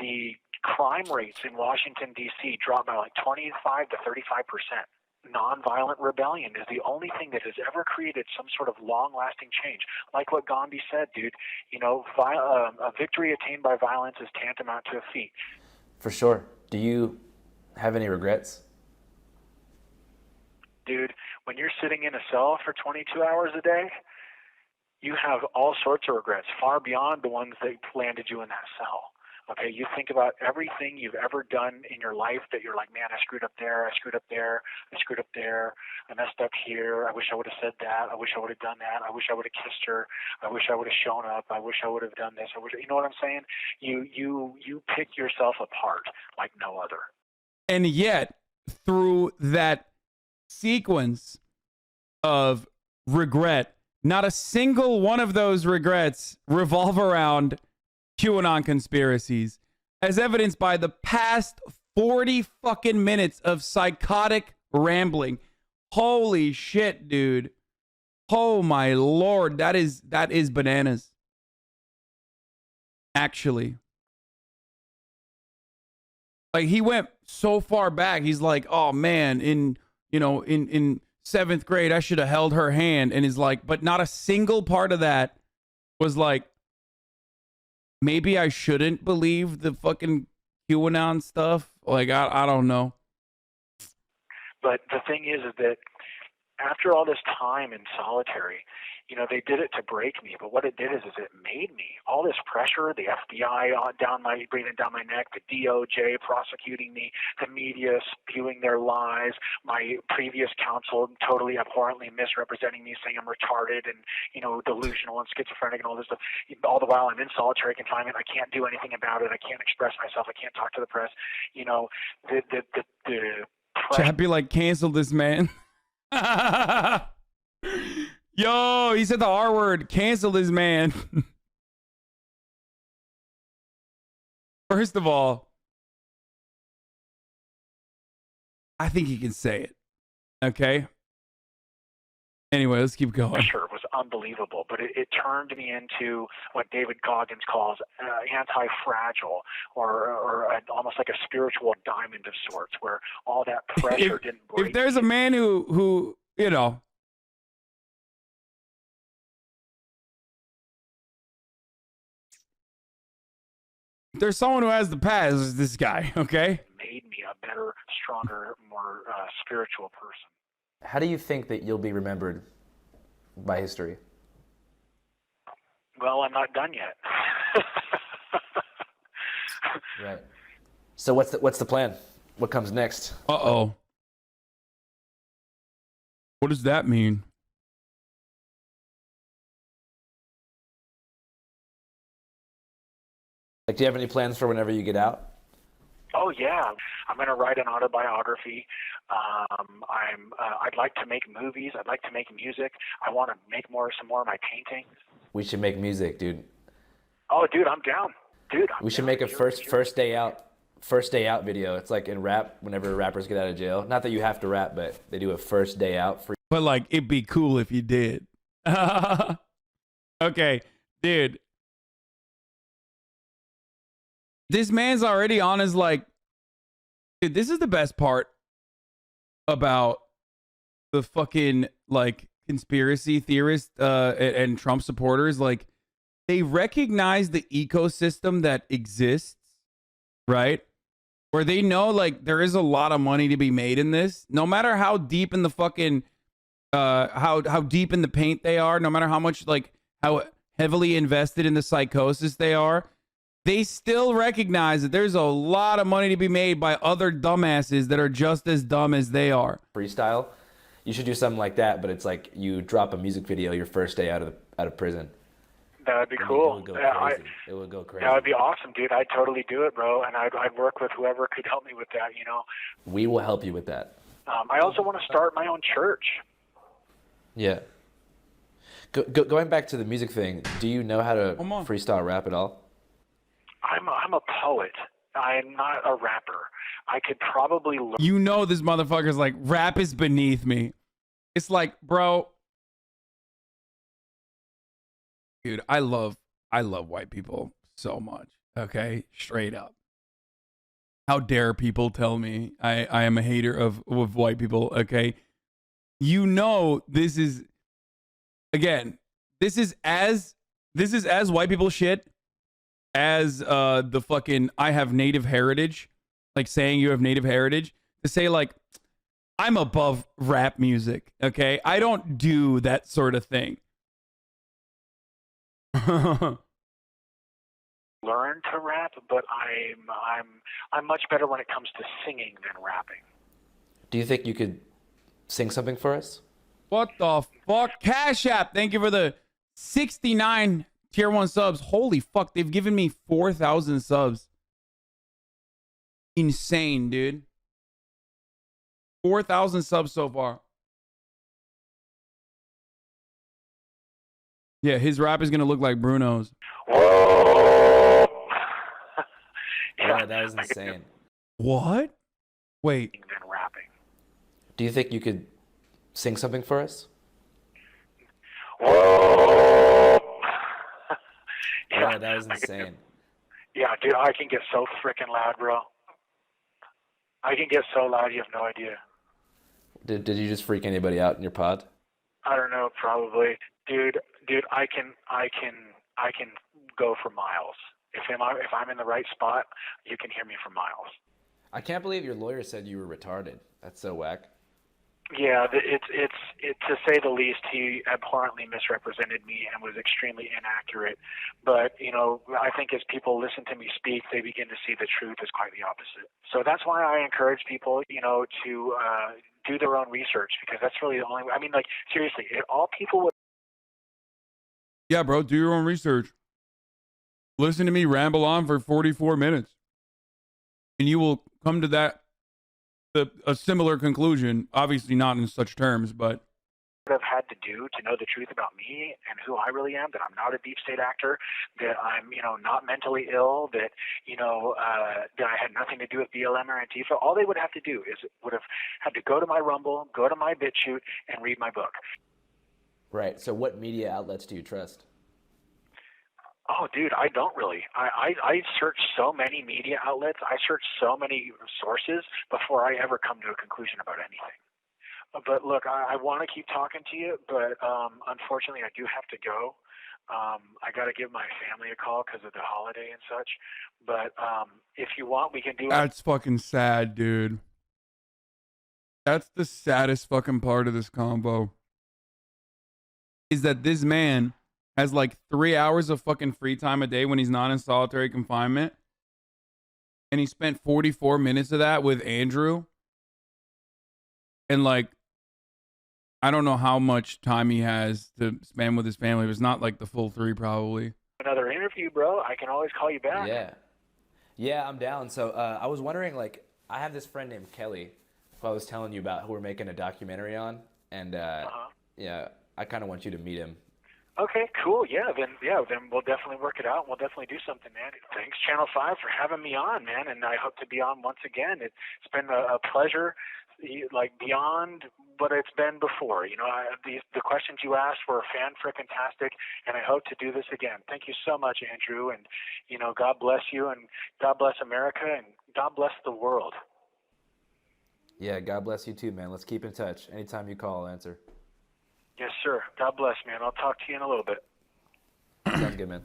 the crime rates in Washington, D.C. dropped by like 25 to 35%. Nonviolent rebellion is the only thing that has ever created some sort of long-lasting change. Like what Gandhi said, dude, a victory attained by violence is tantamount to a defeat. For sure. Do you have any regrets? Dude, when you're sitting in a cell for 22 hours a day, you have all sorts of regrets, far beyond the ones that landed you in that cell. Okay, you think about everything you've ever done in your life that you're like, man, I screwed up there, I screwed up there, I screwed up there, I messed up here, I wish I would have said that, I wish I would have done that, I wish I would have kissed her, I wish I would have shown up, I wish I would have done this, you know what I'm saying? You pick yourself apart like no other. And yet, through that sequence of regret, not a single one of those regrets revolve around QAnon conspiracies, as evidenced by the past 40 fucking minutes of psychotic rambling. Holy shit, dude. Oh my lord, that is bananas. Actually. Like he went so far back. He's like, "Oh man, in 7th grade I should have held her hand." And he's like, but not a single part of that was like, maybe I shouldn't believe the fucking QAnon stuff. Like, I don't know. But the thing is that after all this time in solitary, they did it to break me. But what it did is it made me. All this pressure, the FBI breathing down my neck, the DOJ prosecuting me, the media spewing their lies, my previous counsel totally abhorrently misrepresenting me, saying I'm retarded and, delusional and schizophrenic and all this stuff. All the while I'm in solitary confinement. I can't do anything about it. I can't express myself. I can't talk to the press. The Chappie cancel this man. Yo, he said the R word. Cancel this man. First of all, I think he can say it. Okay. Anyway, let's keep going. Sure, was unbelievable, but it turned me into what David Goggins calls anti-fragile, or almost like a spiritual diamond of sorts, where all that pressure didn't break. If there's a man who you know, if there's someone who has the pass, it's this guy. Okay. Made me a better, stronger, more spiritual person. How do you think that you'll be remembered by history? Well, I'm not done yet. Right. So what's the plan? What comes next? Uh-oh. What does that mean? Like, do you have any plans for whenever you get out? Oh yeah, I'm going to write an autobiography. I'd like to make movies. I'd like to make music. I want to make some more of my paintings. We should make music, dude. Oh, dude, I'm down. Dude, we should make a first day out video. It's like in rap, whenever rappers get out of jail. Not that you have to rap, but they do a first day out for. But like, it'd be cool if you did. Okay, dude. This man's already on his like, dude, this is the best part about the fucking like conspiracy theorists and Trump supporters. Like, they recognize the ecosystem that exists, right? Where they know like there is a lot of money to be made in this, no matter how deep in the fucking how deep in the paint they are, no matter how much like how heavily invested in the psychosis they are. They still recognize that there's a lot of money to be made by other dumbasses that are just as dumb as they are. Freestyle. You should do something like that, but it's like you drop a music video your first day out of prison. That would be cool. It would go crazy. That would be awesome, dude. I'd totally do it, bro. And I'd work with whoever could help me with that, you know. We will help you with that. I also want to start my own church. Yeah. Going back to the music thing, do you know how to freestyle rap at all? I'm a poet. I'm not a rapper. I could probably learn. You know this motherfucker's like, rap is beneath me. It's like, bro. Dude, I love white people so much. Okay? Straight up. How dare people tell me I am a hater of white people, okay? You know this is, again, this is as white people shit as the fucking I have native heritage, like saying you have native heritage, to say like I'm above rap music, okay? I don't do that sort of thing. Learn to rap, but I'm much better when it comes to singing than rapping. Do you think you could sing something for us? What the fuck? Cash App, thank you for the 69 tier 1 subs. Holy fuck, they've given me 4,000 subs. Insane, dude. 4,000 subs so far. Yeah, his rap is gonna look like Bruno's. Whoa! Yeah, that was insane. What? Wait. Than rapping. Do you think you could sing something for us? Whoa! Yeah, that was insane. Yeah, dude, I can get so freaking loud, bro. I can get so loud, you have no idea. Did you just freak anybody out in your pod? I don't know, probably. Dude, I can go for miles. If I'm in the right spot, you can hear me for miles. I can't believe your lawyer said you were retarded. That's so whack. Yeah, it's to say the least. He abhorrently misrepresented me and was extremely inaccurate. But you know, I think as people listen to me speak, they begin to see the truth is quite the opposite. So that's why I encourage people, you know, to do their own research, because that's really the only way. I mean, like, seriously, if all people would. Yeah, bro, do your own research. Listen to me ramble on for 44 minutes. And you will come to that a similar conclusion. Obviously not in such terms, but I've had to do to know the truth about me and who I really am, that I'm not a deep state actor, that I'm, not mentally ill, that, that I had nothing to do with BLM or Antifa. All they would have to do is would have had to go to my Rumble, go to my BitChute, and read my book. Right. So what media outlets do you trust? Oh, dude, I don't really. I search so many media outlets. I search so many sources before I ever come to a conclusion about anything. But look, I want to keep talking to you, but unfortunately I do have to go. I got to give my family a call because of the holiday and such. But if you want, we can do it. That's fucking sad, dude. That's the saddest fucking part of this combo. Is that this man has like 3 hours of fucking free time a day when he's not in solitary confinement. And he spent 44 minutes of that with Andrew. And like, I don't know how much time he has to spend with his family. It was not like the full 3 probably. Another interview, bro. I can always call you back. Yeah, I'm down. So I was wondering, like, I have this friend named Kelly who I was telling you about who we're making a documentary on. And yeah, I kind of want you to meet him. Okay, cool. Then we'll definitely work it out. We'll definitely do something, man. Thanks, Channel 5, for having me on, man. And I hope to be on once again. It's been a pleasure, like beyond what it's been before. The questions you asked were fan-frickin-tastic, and I hope to do this again. Thank you so much, Andrew. And, God bless you, and God bless America, and God bless the world. Yeah, God bless you too, man. Let's keep in touch. Anytime you call, I'll answer. Yes, sir. God bless, man. I'll talk to you in a little bit. Sounds good, man.